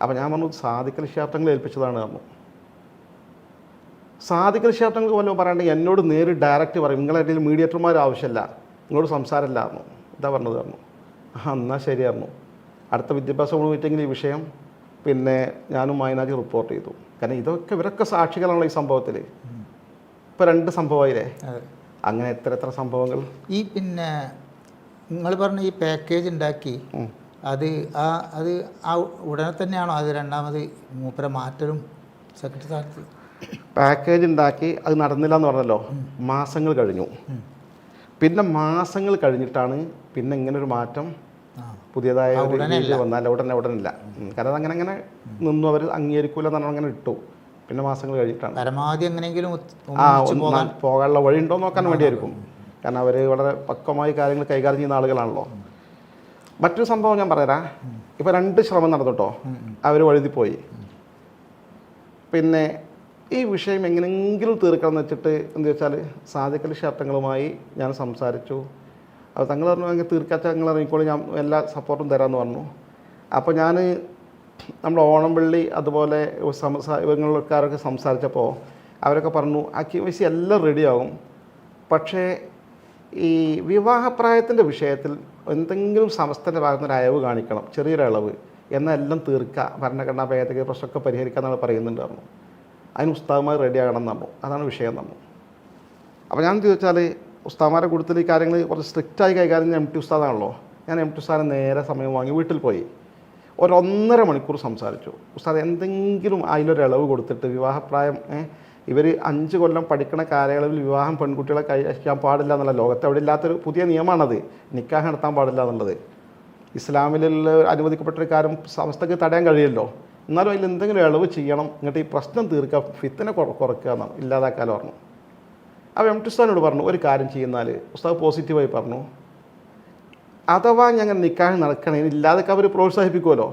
അപ്പോൾ ഞാൻ പറഞ്ഞു സാദിഖ് അലി ശിഹാബ് തങ്ങളെ ഏൽപ്പിച്ചതാണ് പറഞ്ഞു. സാദിഖ് അലി ശിഹാബ് തങ്ങൾക്ക് വല്ലതും പറയാണ്ട് എന്നോട് നേരിട്ട് ഡയറക്റ്റ് പറയും, നിങ്ങളെ മീഡിയേറ്റർമാർ ആവശ്യമില്ല, നിങ്ങളോട് സംസാരമില്ലായിരുന്നു, ഇതാ പറഞ്ഞത് പറഞ്ഞു. എന്നാൽ ശരിയായിരുന്നു. അടുത്ത വിദ്യാഭ്യാസ മീറ്റിങ്ങിൽ ഈ വിഷയം ഞാനും മായനാജി റിപ്പോർട്ട് ചെയ്തു. കാരണം ഇവരൊക്കെ സാക്ഷികളാണല്ലോ ഈ സംഭവത്തിൽ. ഇപ്പോൾ 2 സംഭവമായില്ലേ, അതെ. അങ്ങനെ എത്ര സംഭവങ്ങൾ. ഈ പിന്നെ നിങ്ങൾ പറഞ്ഞ ഈ പാക്കേജ് ഉണ്ടാക്കി അത് ആ ഉടനെ തന്നെയാണോ അത് രണ്ടാമത് മൂപ്പരെ മാറ്റലും സെക്രട്ടറി സ്ഥാനത്ത്? പാക്കേജ് ഉണ്ടാക്കി അത് നടന്നില്ല എന്ന് പറഞ്ഞല്ലോ, മാസങ്ങൾ കഴിഞ്ഞു. പിന്നെ മാസങ്ങൾ കഴിഞ്ഞിട്ടാണ് പിന്നെ ഇങ്ങനൊരു മാറ്റം പുതിയതായ ഒരു രീതി വന്നാൽ ഉടനില്ല. കാരണം അങ്ങനെ നിന്നു, അവർ അംഗീകരിക്കൂല എന്നാണ് അങ്ങനെ ഇട്ടു. പിന്നെ മാസങ്ങൾ കഴിഞ്ഞിട്ടാണ് പരമാവധി എങ്ങനെയെങ്കിലും പോകാനുള്ള വഴി ഉണ്ടോ നോക്കാൻ വേണ്ടിയായിരിക്കും. കാരണം അവർ വളരെ പക്വമായി കാര്യങ്ങൾ കൈകാര്യം ചെയ്യുന്ന ആളുകളാണല്ലോ. മറ്റൊരു സംഭവം ഞാൻ പറയാം. ഇപ്പോൾ 2 ശ്രമം നടന്നിട്ടോ, അവർ വഴുതിപ്പോയി. പിന്നെ ഈ വിഷയം എങ്ങനെയെങ്കിലും തീർക്കണം എന്ന് വെച്ചിട്ട് എന്താ വെച്ചാൽ സാദിഖ് അലി ഷർട്ടങ്ങളുമായി ഞാൻ സംസാരിച്ചു. അപ്പോൾ തങ്ങൾ പറഞ്ഞു അങ്ങനെ തീർക്കാച്ചാൽ നിങ്ങൾ ഇറങ്ങിക്കോളൂ, ഞാൻ എല്ലാ സപ്പോർട്ടും തരാമെന്ന് പറഞ്ഞു. അപ്പോൾ ഞാൻ നമ്മുടെ ഓണംപള്ളി അതുപോലെ ഇവങ്ങൾക്കാരൊക്കെ സംസാരിച്ചപ്പോൾ അവരൊക്കെ പറഞ്ഞു ആ KYC എല്ലാം റെഡിയാകും, പക്ഷേ ഈ വിവാഹപ്രായത്തിൻ്റെ വിഷയത്തിൽ എന്തെങ്കിലും സമസ്തൻ്റെ ഭാഗത്ത് നിന്ന് ഒരു അയവ് കാണിക്കണം, ചെറിയൊരു അളവ്, എന്നാൽ എല്ലാം തീർക്കുക, ഭരണഘടനാ ഭേദഗതി പ്രശ്നമൊക്കെ പരിഹരിക്കുക എന്നാണ് പറയുന്നുണ്ട് പറഞ്ഞു. അതിന് ഉസ്താദ്മാർ റെഡിയാകണം എന്ന് പറഞ്ഞു. അതാണ് വിഷയം പറഞ്ഞു. അപ്പോൾ ഞാൻ ചോദിച്ചാൽ ഉസ്താദ്മാരെ കൂടുതൽ ഈ കാര്യങ്ങൾ കുറച്ച് സ്ട്രിക്റ്റായി കൈകാര്യം ചെയ്യാൻ MT ഉസ്താദാണല്ലോ. ഞാൻ MT ഉസ്താദിനെ നേരെ സമയം വാങ്ങി വീട്ടിൽ പോയി 1.5 മണിക്കൂർ സംസാരിച്ചു. ഉസ്താദ് എന്തെങ്കിലും അതിലൊരു ഇളവ് കൊടുത്തിട്ട് വിവാഹപ്രായം ഇവർ 5 കൊല്ലം പഠിക്കണ കാലയളവിൽ വിവാഹം പെൺകുട്ടികളെ കഴിക്കാൻ പാടില്ല എന്നുള്ള ലോകത്ത് അവിടെ ഇല്ലാത്തൊരു പുതിയ നിയമമാണത്. നിക്കാഹ് നടത്താൻ പാടില്ല എന്നുള്ളത് ഇസ്ലാമിലുള്ള അനുവദിക്കപ്പെട്ടൊരു കാര്യം സമസ്തക്ക് തടയാൻ കഴിയുമല്ലോ. എന്നാലും അതിൽ എന്തെങ്കിലും ഇളവ് ചെയ്യണം, എന്നിട്ട് ഈ പ്രശ്നം തീർക്കുക, ഫിത്തിനെ കുറക്കുക എന്നാണ്, ഇല്ലാതാക്കാലോ പറഞ്ഞു. അപ്പോൾ MT ഉസ്താദിനോട് പറഞ്ഞു ഒരു കാര്യം ചെയ്യുന്നാൽ. ഉസ്താദ് പോസിറ്റീവായി പറഞ്ഞു, അഥവാ ഞങ്ങൾ നിക്കാഹ് നടക്കണമെങ്കിൽ ഇല്ലാതൊക്കെ അവർ പ്രോത്സാഹിപ്പിക്കുമല്ലോ,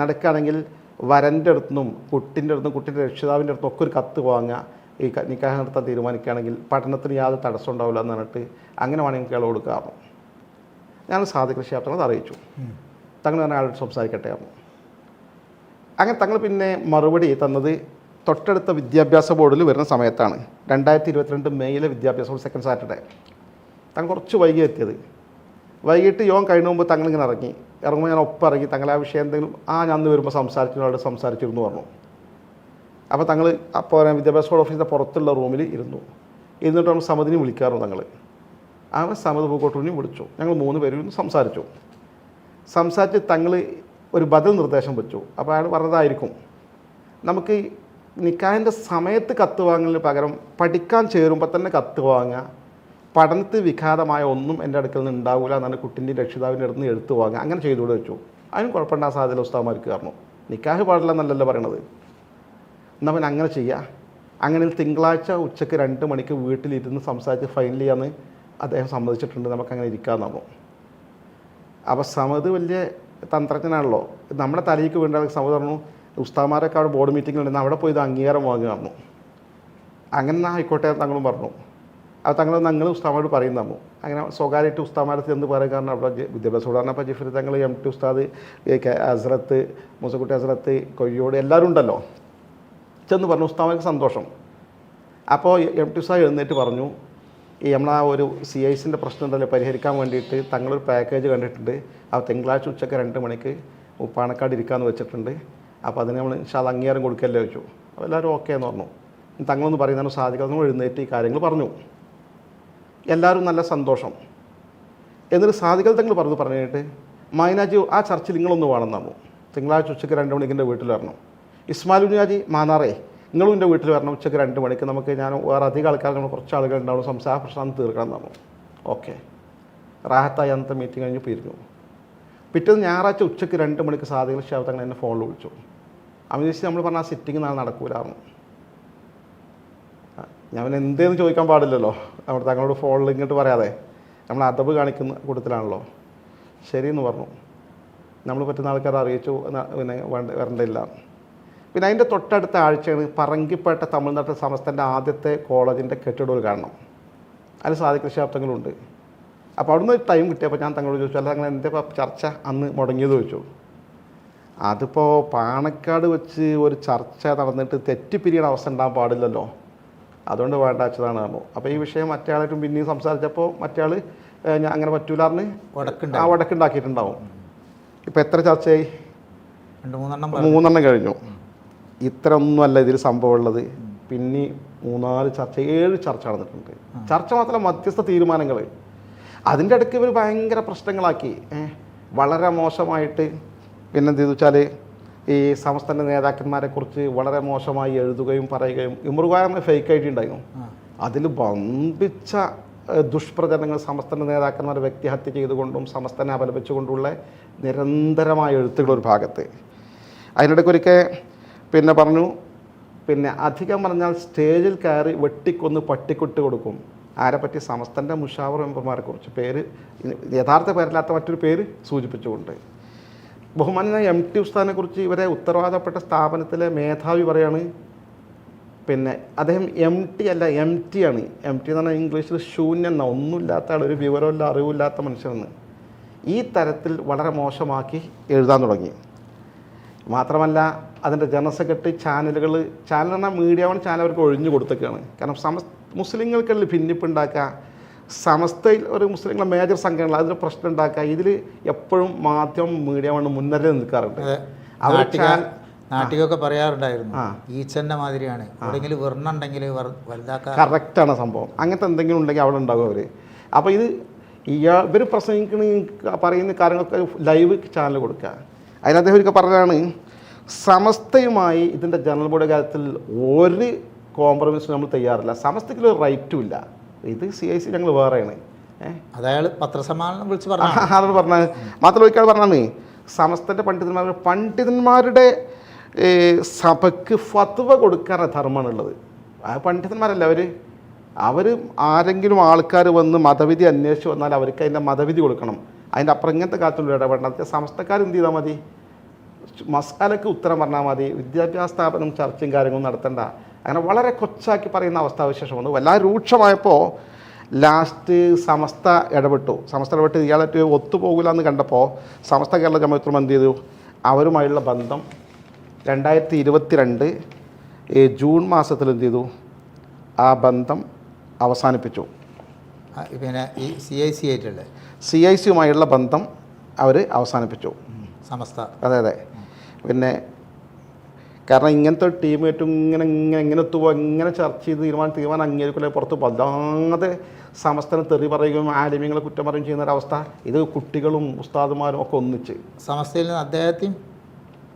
നടക്കുകയാണെങ്കിൽ വരൻ്റെ അടുത്തുനിന്നും കുട്ടിൻ്റെ അടുത്തും കുട്ടിൻ്റെ രക്ഷിതാവിൻ്റെ അടുത്തും ഒക്കെ ഒരു കത്ത് വാങ്ങുക, ഈ നിക്കാഹ് നടത്താൻ തീരുമാനിക്കുകയാണെങ്കിൽ പഠനത്തിന് യാതൊരു തടസ്സം ഉണ്ടാവില്ല എന്ന് പറഞ്ഞിട്ട് അങ്ങനെ വേണമെങ്കിൽ ഇളവ് കൊടുക്കാറുണ്ട്. ഞാൻ സാദിഖ് ഷാഫിനെ അറിയിച്ചു. തങ്ങൾ തന്നെ ആളോട് സംസാരിക്കട്ടെ പറഞ്ഞു. അങ്ങനെ തങ്ങൾ പിന്നെ മറുപടി തന്നത് തൊട്ടടുത്ത വിദ്യാഭ്യാസ ബോർഡിൽ വരുന്ന സമയത്താണ്. 2022 മെയ്യിലെ വിദ്യാഭ്യാസ ബോർഡ് സെക്കൻഡ് സാറ്റർഡേ. തങ്ങൾ കുറച്ച് വൈകി എത്തിയത്. വൈകിട്ട് യോഗം കഴിഞ്ഞ മുമ്പ് തങ്ങളിങ്ങനെ ഇറങ്ങുമ്പോൾ ഞാൻ ഒപ്പം ഇറങ്ങി. തങ്ങളെ ആ വിഷയം എന്തെങ്കിലും ഞാൻ അന്ന് വരുമ്പോൾ സംസാരിച്ചിരുന്നു പറഞ്ഞു. അപ്പോൾ തങ്ങൾ അപ്പോൾ വിദ്യാഭ്യാസ ബോർഡ് ഓഫീസിൻ്റെ പുറത്തുള്ള റൂമിൽ ഇരുന്നിട്ട് നമ്മൾ സമദിനെ വിളിക്കാറുണ്ട്. അവൻ സമദ് പൂക്കോട്ടൂരിനെയും വിളിച്ചു. ഞങ്ങൾ 3 പേരും സംസാരിച്ച് തങ്ങൾ ഒരു ബദൽ നിർദ്ദേശം വെച്ചു. അപ്പോൾ അയാൾ പറഞ്ഞതായിരിക്കും, നമുക്ക് നിക്കാഹിൻ്റെ സമയത്ത് കത്ത് വാങ്ങലിന് പകരം പഠിക്കാൻ ചേരുമ്പോൾ തന്നെ കത്ത് വാങ്ങുക, പഠനത്തിൽ വിഘാതമായ ഒന്നും എൻ്റെ അടുക്കൽ നിന്ന് ഉണ്ടാവില്ല എന്നാണ് കുട്ടിൻ്റെ രക്ഷിതാവിൻ്റെ അടുത്ത് നിന്ന് എടുത്തു വാങ്ങുക, അങ്ങനെ ചെയ്തുകൂടെ വെച്ചു. അതിനും കുഴപ്പമുണ്ടാകാൻ സാധ്യത ഉസ്താദ്മാർക്ക് കാരണം നിക്കാഹ് പാടില്ല എന്നല്ലല്ലോ പറയണത്. എന്നാൽ പിന്നെ അങ്ങനെ ചെയ്യുക. അങ്ങനെ തിങ്കളാഴ്ച ഉച്ചയ്ക്ക് 2 മണിക്ക് വീട്ടിലിരുന്ന് സംസാരിച്ച് ഫൈനൽ ചെയ്യാമെന്ന് അദ്ദേഹം സമ്മതിച്ചിട്ടുണ്ട്, നമുക്കങ്ങനെ ഇരിക്കാമെന്നാണോ. അപ്പോൾ സമത് വലിയ തന്ത്രജ്ഞനാണല്ലോ. നമ്മുടെ തലയ്ക്ക് വേണ്ട സമത് പറഞ്ഞു ഉസ്താദ്മാരൊക്കെ അവിടെ ബോർഡ് മീറ്റിങ്ങിലുണ്ടെന്ന് അവിടെ പോയി ഇത് അംഗീകാരം വാങ്ങുകയായിരുന്നു. അങ്ങനെ ആയിക്കോട്ടെ തങ്ങളും പറഞ്ഞു. അപ്പോൾ തങ്ങൾ ഉസ്താദ്മാരോട് പറയും തന്നു. അങ്ങനെ സ്വകാര്യമായിട്ട് ഉസ്താദ്മാരത്ത് എന്ന് പറയാൻ കാരണം അവിടെ വിദ്യാഭ്യാസ ഉദാഹരണം ഇപ്പോൾ ജിഫ്രി തങ്ങൾ, MT ഉസ്താദ്, ഹസ്രത്ത്, മൂസക്കുട്ടി ഹസ്രത്ത്, കൊയ്യോട് എല്ലാവരും ഉണ്ടല്ലോ. ചെന്ന് പറഞ്ഞു. ഉസ്താദ്മാർക്ക് സന്തോഷം. അപ്പോൾ MT ഉസ്താദ് എഴുന്നേറ്റ് പറഞ്ഞു, ഈ നമ്മളാ ഒരു CICൻ്റെ പ്രശ്നം ഉണ്ടല്ലോ പരിഹരിക്കാൻ വേണ്ടിയിട്ട് തങ്ങളൊരു പാക്കേജ് കണ്ടിട്ടുണ്ട്. അപ്പോൾ തിങ്കളാഴ്ച ഉച്ചയ്ക്ക് 2 മണിക്ക് പാണക്കാട് ഇരിക്കാമെന്ന് വെച്ചിട്ടുണ്ട്. അപ്പോൾ അതിന് നമ്മൾ ഇൻഷാല്ലാ അംഗീകാരം കൊടുക്കല്ലേ വെച്ചു. അപ്പോൾ എല്ലാവരും ഓക്കെ എന്ന് പറഞ്ഞു. തങ്ങളൊന്ന് പറയുന്നതിന് സാധിക്കാതെ എഴുന്നേറ്റ് ഈ കാര്യങ്ങൾ പറഞ്ഞു. എല്ലാവരും നല്ല സന്തോഷം. എന്നിട്ട് സാദിഖൽ തങ്ങൾ പറഞ്ഞിട്ട് മൈനാജി ആ ചർച്ചിൽ നിങ്ങളൊന്ന് വേണമെന്നു. തിങ്കളാഴ്ച ഉച്ചയ്ക്ക് 2 മണിക്ക് എൻ്റെ വീട്ടിൽ വരണം. ഇസ്മായിൽ കുഞ്ഞാജി മാനാറേ നിങ്ങളും എൻ്റെ വീട്ടിൽ വരണം ഉച്ചയ്ക്ക് 2 മണിക്ക്. നമുക്ക് ഞാൻ വേറെ അധികം ആൾക്കാർ നമ്മൾ കുറച്ച് ആളുകൾ ഉണ്ടാവും, സംസാര പ്രശ്നം തീർക്കണം എന്നാണ്. ഓക്കെ, റാഹത്തായി അന്നത്തെ മീറ്റിംഗ് കഴിഞ്ഞ് പിരിഞ്ഞു. പിറ്റേന്ന് ഞായറാഴ്ച ഉച്ചയ്ക്ക് 2 മണിക്ക് സാദിഖൽ ഷാഫ് തങ്ങൾ എന്നെ ഫോണിൽ വിളിച്ചു. അമിതേശ് നമ്മൾ പറഞ്ഞ ആ സിറ്റിംഗ് നാളെ നടക്കൂലായിരുന്നു. ഞാൻ എന്തേന്ന് ചോദിക്കാൻ പാടില്ലല്ലോ, അവിടെ തങ്ങളോട് ഫോണിൽ ഇങ്ങോട്ട് പറയാതെ. നമ്മൾ അദബ് കാണിക്കുന്ന കൂട്ടത്തിലാണല്ലോ. ശരിയെന്ന് പറഞ്ഞു. നമ്മൾ പറ്റുന്ന ആൾക്കാരെ അറിയിച്ചു, പിന്നെ വരണ്ടില്ല. പിന്നെ അതിൻ്റെ തൊട്ടടുത്ത ആഴ്ചയാണ് പറങ്കിപ്പേട്ട തമിഴ്നാട്ടിൽ സമസ്തൻ്റെ ആദ്യത്തെ കോളേജിൻ്റെ കെട്ടിടം കാണണം. അതിൽ സാദിഖ് ഷാഫ് തങ്ങളുണ്ട്. അപ്പോൾ അവിടുന്ന് ടൈം കിട്ടിയപ്പോൾ ഞാൻ തങ്ങളോട് ചോദിച്ചു, അല്ല അങ്ങനെ എൻ്റെ ചർച്ച അന്ന് മുടങ്ങിയത് ചോദിച്ചു. അതിപ്പോൾ പാണക്കാട് വെച്ച് ഒരു ചർച്ച നടന്നിട്ട് തെറ്റിപ്പിരിയണ അവസ്ഥ ഉണ്ടാകാൻ പാടില്ലല്ലോ, അതുകൊണ്ട് വേണ്ട വെച്ചതാണ് പറഞ്ഞു. അപ്പോൾ ഈ വിഷയം മറ്റേ ആളായിട്ടും പിന്നെയും സംസാരിച്ചപ്പോൾ മറ്റേ ആൾ ഞാൻ അങ്ങനെ പറ്റൂലാറിന് വടക്കുണ്ടാക്കിയിട്ടുണ്ടാവും. ഇപ്പോൾ എത്ര ചർച്ചയായി? 3 കഴിഞ്ഞു. ഇത്ര ഒന്നുമല്ല ഇതിൽ സംഭവമുള്ളത്. പിന്നെ 3-4 ചർച്ച 7 ചർച്ച നടന്നിട്ടുണ്ട്. ചർച്ച മാത്രമല്ല മധ്യസ്ഥ തീരുമാനങ്ങൾ. അതിൻ്റെ ഇടയ്ക്ക് ഇവർ ഭയങ്കര പ്രശ്നങ്ങളാക്കി. വളരെ മോശമായിട്ട് പിന്നെന്ത് ചെയ്തു വെച്ചാൽ ഈ സംസ്ഥാന നേതാക്കന്മാരെക്കുറിച്ച് വളരെ മോശമായി എഴുതുകയും പറയുകയും ഇമ്രുഖാൻ ഫേക്ക് ഐ ഡി ഉണ്ടായിരുന്നു. അതിൽ വമ്പിച്ച ദുഷ്പ്രചരണങ്ങൾ സംസ്ഥാന നേതാക്കന്മാരെ വ്യക്തിഹത്യ ചെയ്തുകൊണ്ടും സംസ്ഥാനം അപലപിച്ചുകൊണ്ടുള്ള നിരന്തരമായ എഴുത്തുകൾ ഒരു ഭാഗത്ത്. അതിനിടയ്ക്ക് ഒരിക്കൽ പിന്നെ പറഞ്ഞു, പിന്നെ അധികം പറഞ്ഞാൽ സ്റ്റേജിൽ കയറി വെട്ടിക്കൊന്ന് പട്ടിക്കുട്ടി കൊടുക്കും. ആരെപ്പറ്റി? സമസ്തൻ്റെ മുഷാവർ മെമ്പർമാരെ കുറിച്ച്, പേര് യഥാർത്ഥ പേരില്ലാത്ത മറ്റൊരു പേര് സൂചിപ്പിച്ചുകൊണ്ട്. ബഹുമാനായ MT ഉസ്താദിനെ കുറിച്ച് ഇവരെ ഉത്തരവാദപ്പെട്ട സ്ഥാപനത്തിലെ മേധാവി പറയാണ്, പിന്നെ അദ്ദേഹം MT അല്ല MT ആണ്. MT എന്ന് പറഞ്ഞാൽ ഇംഗ്ലീഷിൽ ശൂന്യം, ഒന്നുമില്ലാത്ത ആൾ, ഒരു വിവരമില്ല അറിവില്ലാത്ത മനുഷ്യനെന്ന്. ഈ തരത്തിൽ വളരെ മോശമാക്കി എഴുതാൻ തുടങ്ങി. മാത്രമല്ല അതിൻ്റെ ജനറൽ സെക്രട്ടറി ചാനൽ പറഞ്ഞാൽ മീഡിയ ചാനൽ അവർക്ക് ഒഴിഞ്ഞു കൊടുത്തൊക്കെയാണ്. കാരണം മുസ്ലിങ്ങൾക്കുള്ളിൽ ഭിന്നിപ്പുണ്ടാക്കുക, സമസ്തയിൽ ഒരു മുസ്ലിങ്ങളെ മേജർ സംഘടന അതിൽ പ്രശ്നം ഉണ്ടാക്കുക, ഇതിൽ എപ്പോഴും മാധ്യമം മീഡിയ മുൻനിരയിൽ നിൽക്കാറുണ്ട്. അവർ നാട്ടിലൊക്കെ പറയാറുണ്ടായിരുന്നു ഈച്ചൻ്റെ മാതിരിയാണ്, എവിടെയെങ്കിലും വെറുന്നുണ്ടെങ്കിൽ വലുതാക്കാൻ. കറക്റ്റാണ് സംഭവം. അങ്ങനത്തെ എന്തെങ്കിലും ഉണ്ടെങ്കിൽ അവിടെ ഉണ്ടാകും അവർ. അപ്പോൾ ഇത് ഇവർ പ്രസംഗിക്കുന്ന പറയുന്ന കാര്യങ്ങളൊക്കെ ലൈവ് ചാനൽ കൊടുക്കുക. അതിന് അദ്ദേഹം ഒരിക്കൽ പറഞ്ഞതാണ്, സമസ്തയുമായി ഇതിൻ്റെ ജനറൽ ബോഡി കാര്യത്തിൽ ഒരു കോംപ്രമൈസിന് നമ്മൾ തയ്യാറില്ല, സമസ്തയ്ക്കൊരു റൈറ്റും ഇല്ല, ഇത് CIC ഞങ്ങൾ വേറെയാണ്. അതായത് പത്രസമ്മേളനം വിളിച്ച് പറഞ്ഞു അതാണ് പറഞ്ഞത്. മാത്രമല്ല ഒരിക്കൽ പറഞ്ഞാണ്, സമസ്തൻ്റെ പണ്ഡിതന്മാരുടെ സഭയ്ക്ക് ഫത്വ കൊടുക്കാൻ ധർമ്മമാണുള്ളത്. ആ പണ്ഡിതന്മാരല്ല അവർ ആരെങ്കിലും ആൾക്കാർ വന്ന് മതവിധി അന്വേഷിച്ച് വന്നാൽ അവർക്ക് അതിൻ്റെ മതവിധി കൊടുക്കണം. അതിൻ്റെ അപ്പുറം ഇങ്ങനത്തെ കാര്യത്തിലുള്ള ഇടപെടണം. സമസ്തക്കാർ എന്ത് ചെയ്താൽ മതി? മസാലയ്ക്ക് ഉത്തരം പറഞ്ഞാൽ മതി, വിദ്യാഭ്യാസ സ്ഥാപനം ചർച്ചയും കാര്യങ്ങളും നടത്തേണ്ട. അങ്ങനെ വളരെ കൊച്ചാക്കി പറയുന്ന അവസ്ഥാവിശേഷം വന്നു. വല്ലാതെ രൂക്ഷമായപ്പോൾ ലാസ്റ്റ് സമസ്ത ഇടപെട്ട് ഇയാളായിട്ട് ഒത്തുപോകില്ല എന്ന് കണ്ടപ്പോൾ സമസ്ത കേരള ജമാഅത്ത് എന്ത് ചെയ്തു? അവരുമായുള്ള ബന്ധം 2022 ജൂൺ മാസത്തിൽ എന്ത് ചെയ്തു? ആ ബന്ധം അവസാനിപ്പിച്ചു. പിന്നെ ഈ CIC ആയിട്ടുള്ള CICയുമായുള്ള ബന്ധം അവർ അവസാനിപ്പിച്ചു, സമസ്ത. അതെ. പിന്നെ കാരണം ഇങ്ങനത്തെ ഒരു ടീമായിട്ടും ഇങ്ങനെ എത്തുമ്പോൾ ഇങ്ങനെ ചർച്ച ചെയ്ത് തീരുമാനം അംഗീകരിക്കില്ല, പുറത്ത് വല്ലാതെ സമസ്തനെ തെറി പറയുകയും ആലിമ്യങ്ങളെ കുറ്റം പറയുകയും ചെയ്യുന്ന ഒരവസ്ഥ. ഇത് കുട്ടികളും ഉസ്താദുമാരും ഒക്കെ ഒന്നിച്ച് സമസ്തയിൽ നിന്ന് അദ്ദേഹത്തെയും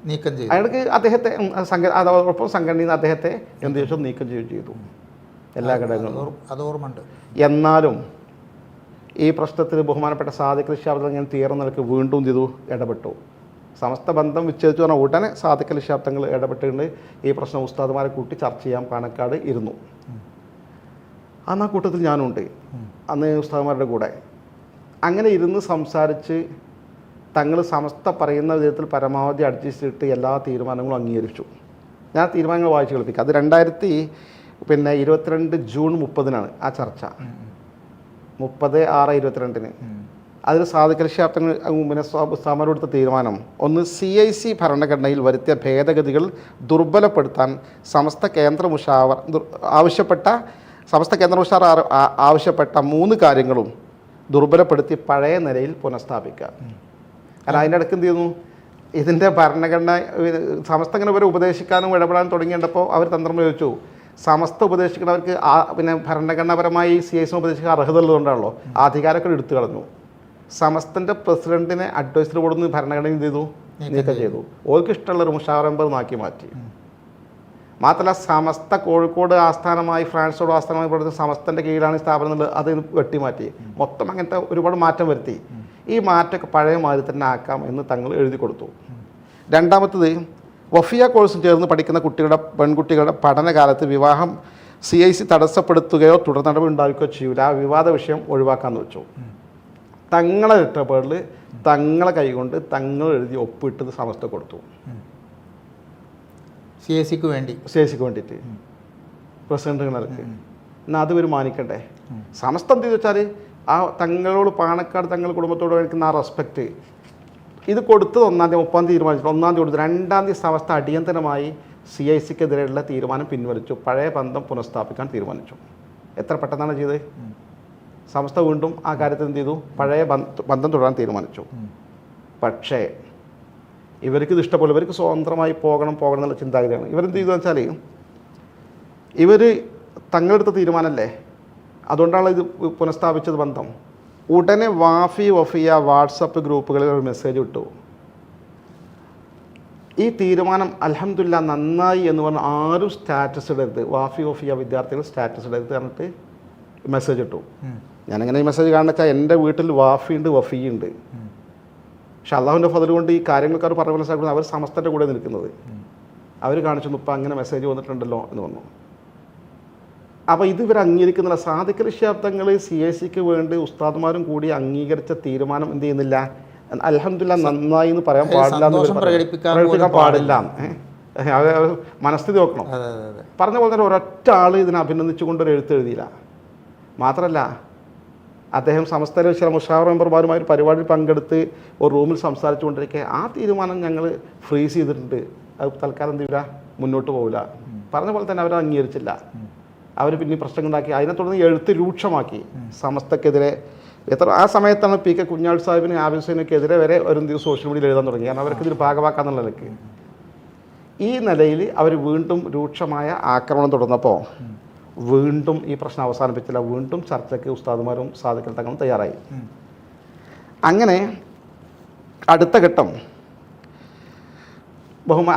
നീക്കം ചെയ്തു. അയാൾക്ക് അദ്ദേഹത്തെ അതോടൊപ്പം സംഘടനയിൽ നിന്ന് അദ്ദേഹത്തെ എന്ത് ചോദിച്ചാൽ നീക്കം ചെയ്തു എല്ലാ ഘടകങ്ങളും. അത് ഓർമ്മയുണ്ട്. എന്നാലും ഈ പ്രശ്നത്തിൽ ബഹുമാനപ്പെട്ട സാദിഖ് അലി ശിഹാബ് തങ്ങൾ തീർന്ന നിലക്ക് വീണ്ടും ചെയ്തു ഇടപെട്ടു. സമസ്ത ബന്ധം വിച്ഛേദിച്ചു പറഞ്ഞാൽ ഉടനെ സാദിഖ് അലി ശിഹാബ് തങ്ങൾ ഇടപെട്ടിട്ടുണ്ട്. ഈ പ്രശ്നം ഉസ്താദുമാരെ കൂട്ടി ചർച്ച ചെയ്യാൻ പാണക്കാട് ഇരുന്നു. അന്ന് ആ കൂട്ടത്തിൽ ഞാനുണ്ട്, അന്ന് ഉസ്താദുമാരുടെ കൂടെ. അങ്ങനെ ഇരുന്ന് സംസാരിച്ച് തങ്ങൾ സമസ്ത പറയുന്ന വിധത്തിൽ പരമാവധി അഡ്ജസ്റ്റ് ചെയ്തിട്ട് എല്ലാ തീരുമാനങ്ങളും അംഗീകരിച്ചു. ഞാൻ തീരുമാനങ്ങൾ വായിച്ച് കേൾപ്പിക്കാം. അത് 2022 ജൂൺ 30 ആ ചർച്ച. 30/6/22 അതിൽ സാദിഖ് അലി ശിഹാബ് തങ്ങൾ പിന്നെ സമരം എടുത്ത തീരുമാനം, ഒന്ന്, CIC ഭരണഘടനയിൽ വരുത്തിയ ഭേദഗതികൾ ദുർബലപ്പെടുത്താൻ സമസ്ത കേന്ദ്ര മുഷാവർ ആവശ്യപ്പെട്ട 3 കാര്യങ്ങളും ദുർബലപ്പെടുത്തി പഴയ നിലയിൽ പുനഃസ്ഥാപിക്കുക. കാരണം അതിൻ്റെ ഇടയ്ക്ക് എന്ത് ചെയ്യുന്നു? ഇതിൻ്റെ ഭരണഘടന സമസ്ത ഇങ്ങനെ ഇവരെ ഉപദേശിക്കാനും ഇടപെടാനും തുടങ്ങിയപ്പോൾ അവർ തന്ത്രം പ്രയോഗിച്ചു. സമസ്ത ഉപദേശിക്കുന്നവർക്ക് പിന്നെ ഭരണഘടനാപരമായി CIC ഉപദേശിക്കാൻ അർഹത ഉള്ളതുകൊണ്ടാണല്ലോ അധികാരമൊക്കെ എടുത്തു കളഞ്ഞു. സമസ്തൻ്റെ പ്രസിഡന്റിനെ അഡ്വൈസറി ബോർഡിൽ നിന്ന് ഭരണഘടന എന്ത് ചെയ്തു? നീക്കം ചെയ്തു. ഓർക്ക് ഇഷ്ടമുള്ളൊരു മുഷാവറ മെമ്പർ മാറ്റി. മാത്രമല്ല സമസ്ത കോഴിക്കോട് ആസ്ഥാനമായി ഫ്രാൻസോട് ആസ്ഥാനമായി കൊടുത്ത് സമസ്തൻ്റെ കീഴിലാണ് സ്ഥാപനം എന്നുള്ളത് അത് വെട്ടിമാറ്റി. മൊത്തം അങ്ങനത്തെ ഒരുപാട് മാറ്റം വരുത്തി. ഈ മാറ്റമൊക്കെ പഴയ മാതിരി തന്നെ ആക്കാം എന്ന് തങ്ങൾ എഴുതി കൊടുത്തു. രണ്ടാമത്തത്, വഫിയ കോഴ്സും ചേർന്ന് പഠിക്കുന്ന പെൺകുട്ടികളുടെ പഠനകാലത്ത് വിവാഹം CIC തടസ്സപ്പെടുത്തുകയോ തുടർ നടപടി ഉണ്ടാക്കുകയോ ചെയ്യൂല. ആ വിവാദ വിഷയം ഒഴിവാക്കാമെന്ന് വെച്ചു. തങ്ങളെ ഇടപെടൽ തങ്ങളെ കൈകൊണ്ട് തങ്ങൾ എഴുതി ഒപ്പിട്ടത് സമസ്ത കൊടുത്തു. CICക്ക് വേണ്ടിയിട്ട് പ്രസിഡന്റുകൾക്ക്. എന്നാൽ അത് ഇവർ മാനിക്കണ്ടേ? സമസ്ത എന്ത് വെച്ചാൽ ആ തങ്ങളോട് പാണക്കാട് തങ്ങൾ കുടുംബത്തോട് കാണിക്കുന്ന ആ റെസ്പെക്റ്റ് ഇത് കൊടുത്തത് 1-ാം തീയതി 30-ാം തീയതി തീരുമാനിച്ചു. 1-ാം തീയതി കൊടുത്തു. 2-ാം തീയതി സമസ്ത അടിയന്തരമായി CICക്കെതിരെയുള്ള തീരുമാനം പിൻവലിച്ചു. പഴയ ബന്ധം പുനഃസ്ഥാപിക്കാൻ തീരുമാനിച്ചു. എത്ര പെട്ടെന്നാണ് ചെയ്തത്? സമസ്ത വീണ്ടും ആ കാര്യത്തിൽ എന്ത് ചെയ്തു? പഴയ ബന്ധം തുടരാൻ തീരുമാനിച്ചു. പക്ഷേ ഇവർക്ക് ഇത് ഇഷ്ടപോലെ ഇവർക്ക് സ്വതന്ത്രമായി പോകണം എന്നുള്ള ചിന്താഗതിയാണ്. ഇവരെന്ത് ചെയ്തെന്ന് വെച്ചാൽ ഇവർ തങ്ങളെടുത്ത തീരുമാനമല്ലേ, അതുകൊണ്ടാണ് ഇത് പുനഃസ്ഥാപിച്ചത് ബന്ധം. ഉടനെ വാഫി വഫിയ വാട്സപ്പ് ഗ്രൂപ്പുകളിൽ ഒരു മെസ്സേജ് വിട്ടു, ഈ തീരുമാനം അൽഹംദുലില്ലാ നന്നായി എന്ന് പറഞ്ഞ് ആരും സ്റ്റാറ്റസ് ഇടരുത്, വാഫി വഫിയ വിദ്യാർത്ഥികൾ സ്റ്റാറ്റസ് ഇടരുത് പറഞ്ഞിട്ട് മെസ്സേജ് ഇട്ടു. ഞാനിങ്ങനെ ഈ മെസ്സേജ് കാണുന്ന വെച്ചാൽ എൻ്റെ വീട്ടിൽ വാഫിയുണ്ട് വഫിയുണ്ട്, പക്ഷെ അള്ളാഹുവിൻ്റെ ഫضل കൊണ്ട് ഈ കാര്യങ്ങൾക്ക് അവർ പറഞ്ഞ മനസ്സിലാക്കുന്നത് അവർ സമസ്തൻ്റെ കൂടെ നിൽക്കുന്നത്. അവർ കാണിച്ചു ഇപ്പം അങ്ങനെ മെസ്സേജ് വന്നിട്ടുണ്ടല്ലോ എന്ന് പറഞ്ഞു. അപ്പോൾ ഇത് ഇവർ അംഗീകരിക്കുന്നില്ല. സാദിഖ് ശബ്ദങ്ങൾ CIC-ക്ക് വേണ്ടി ഉസ്താദുമാരും കൂടി അംഗീകരിച്ച തീരുമാനം എന്ത് ചെയ്യുന്നില്ല, അൽഹംദുലില്ലാ നന്നായി എന്ന് പറയാൻ പാടില്ല, പ്രകടിപ്പിക്കാൻ പാടില്ല. മനസ്ഥിതി നോക്കണം. പറഞ്ഞ പോലെ തന്നെ ഒരൊറ്റ ആൾ ഇതിനെ അഭിനന്ദിച്ചുകൊണ്ടൊരു എഴുത്ത് എഴുതിയില്ല. മാത്രമല്ല അദ്ദേഹം സമസ്തയിലെ ചില മുഷാവർ മെമ്പർമാരുമായി ഒരു പരിപാടിയിൽ പങ്കെടുത്ത് ഒരു റൂമിൽ സംസാരിച്ചുകൊണ്ടിരിക്കെ ആ തീരുമാനം ഞങ്ങൾ ഫ്രീസ് ചെയ്തിട്ടുണ്ട്, അത് തൽക്കാലം എന്ത് ചെയ്യില്ല, മുന്നോട്ട് പോകില്ല പറഞ്ഞ പോലെ തന്നെ അവർ അംഗീകരിച്ചില്ല. അവർ പിന്നെ പ്രശ്നങ്ങളുണ്ടാക്കി. അതിനെ തുടർന്ന് എഴുത്ത് രൂക്ഷമാക്കി സമസ്തക്കെതിരെ. ആ സമയത്താണ് PK കുഞ്ഞാൾ സാഹിബിന് ആബിസിനെതിരെ വരെ ഒരു ദിവസം സോഷ്യൽ മീഡിയയിൽ എഴുതാൻ തുടങ്ങി. കാരണം അവർക്ക് ഇതിൽ ഭാഗമാക്കാന്നുള്ള നിലയ്ക്ക്. ഈ നിലയിൽ അവർ വീണ്ടും രൂക്ഷമായ ആക്രമണം തുടർന്നപ്പോൾ വീണ്ടും ഈ പ്രശ്നം അവസാനിപ്പിച്ചില്ല. വീണ്ടും ചർച്ചയ്ക്ക് ഉസ്താദുമാരും സാദിഖ് തങ്ങളും തയ്യാറായി. അങ്ങനെ അടുത്ത ഘട്ടം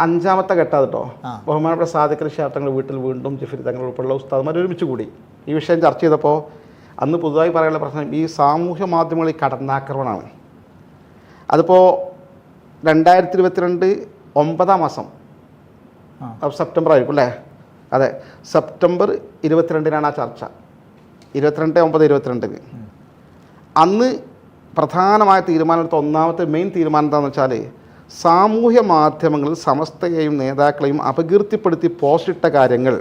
അഞ്ചാമത്തെ ഘട്ടം കേട്ടോ, ബഹുമാനപ്പെട്ട സാദിഖ് ശാസ്ത്രങ്ങൾ വീട്ടിൽ വീണ്ടും ജിഫ്രി തങ്ങൾ ഉൾപ്പെടെയുള്ള ഉസ്താദുമാർ ഒരുമിച്ച് കൂടി ഈ വിഷയം ചർച്ച ചെയ്തപ്പോൾ അന്ന് പുതുതായി പറയാനുള്ള പ്രശ്നം ഈ സാമൂഹ്യ മാധ്യമങ്ങളിൽ കടന്നാക്രമണമാണ്. അതിപ്പോൾ 2022 9-ാം മാസം സെപ്റ്റംബർ ആയിരിക്കും അല്ലേ? അതെ, സെപ്റ്റംബർ 22-നാണ് ആ ചർച്ച. 22/9/22 അന്ന് പ്രധാനമായ തീരുമാനമെടുത്ത ഒന്നാമത്തെ മെയിൻ തീരുമാനം എന്താണെന്ന് വെച്ചാൽ സാമൂഹ്യ മാധ്യമങ്ങളിൽ സമസ്തയെയും നേതാക്കളെയും അപകീർത്തിപ്പെടുത്തി പോസ്റ്റിട്ട കാര്യങ്ങൾ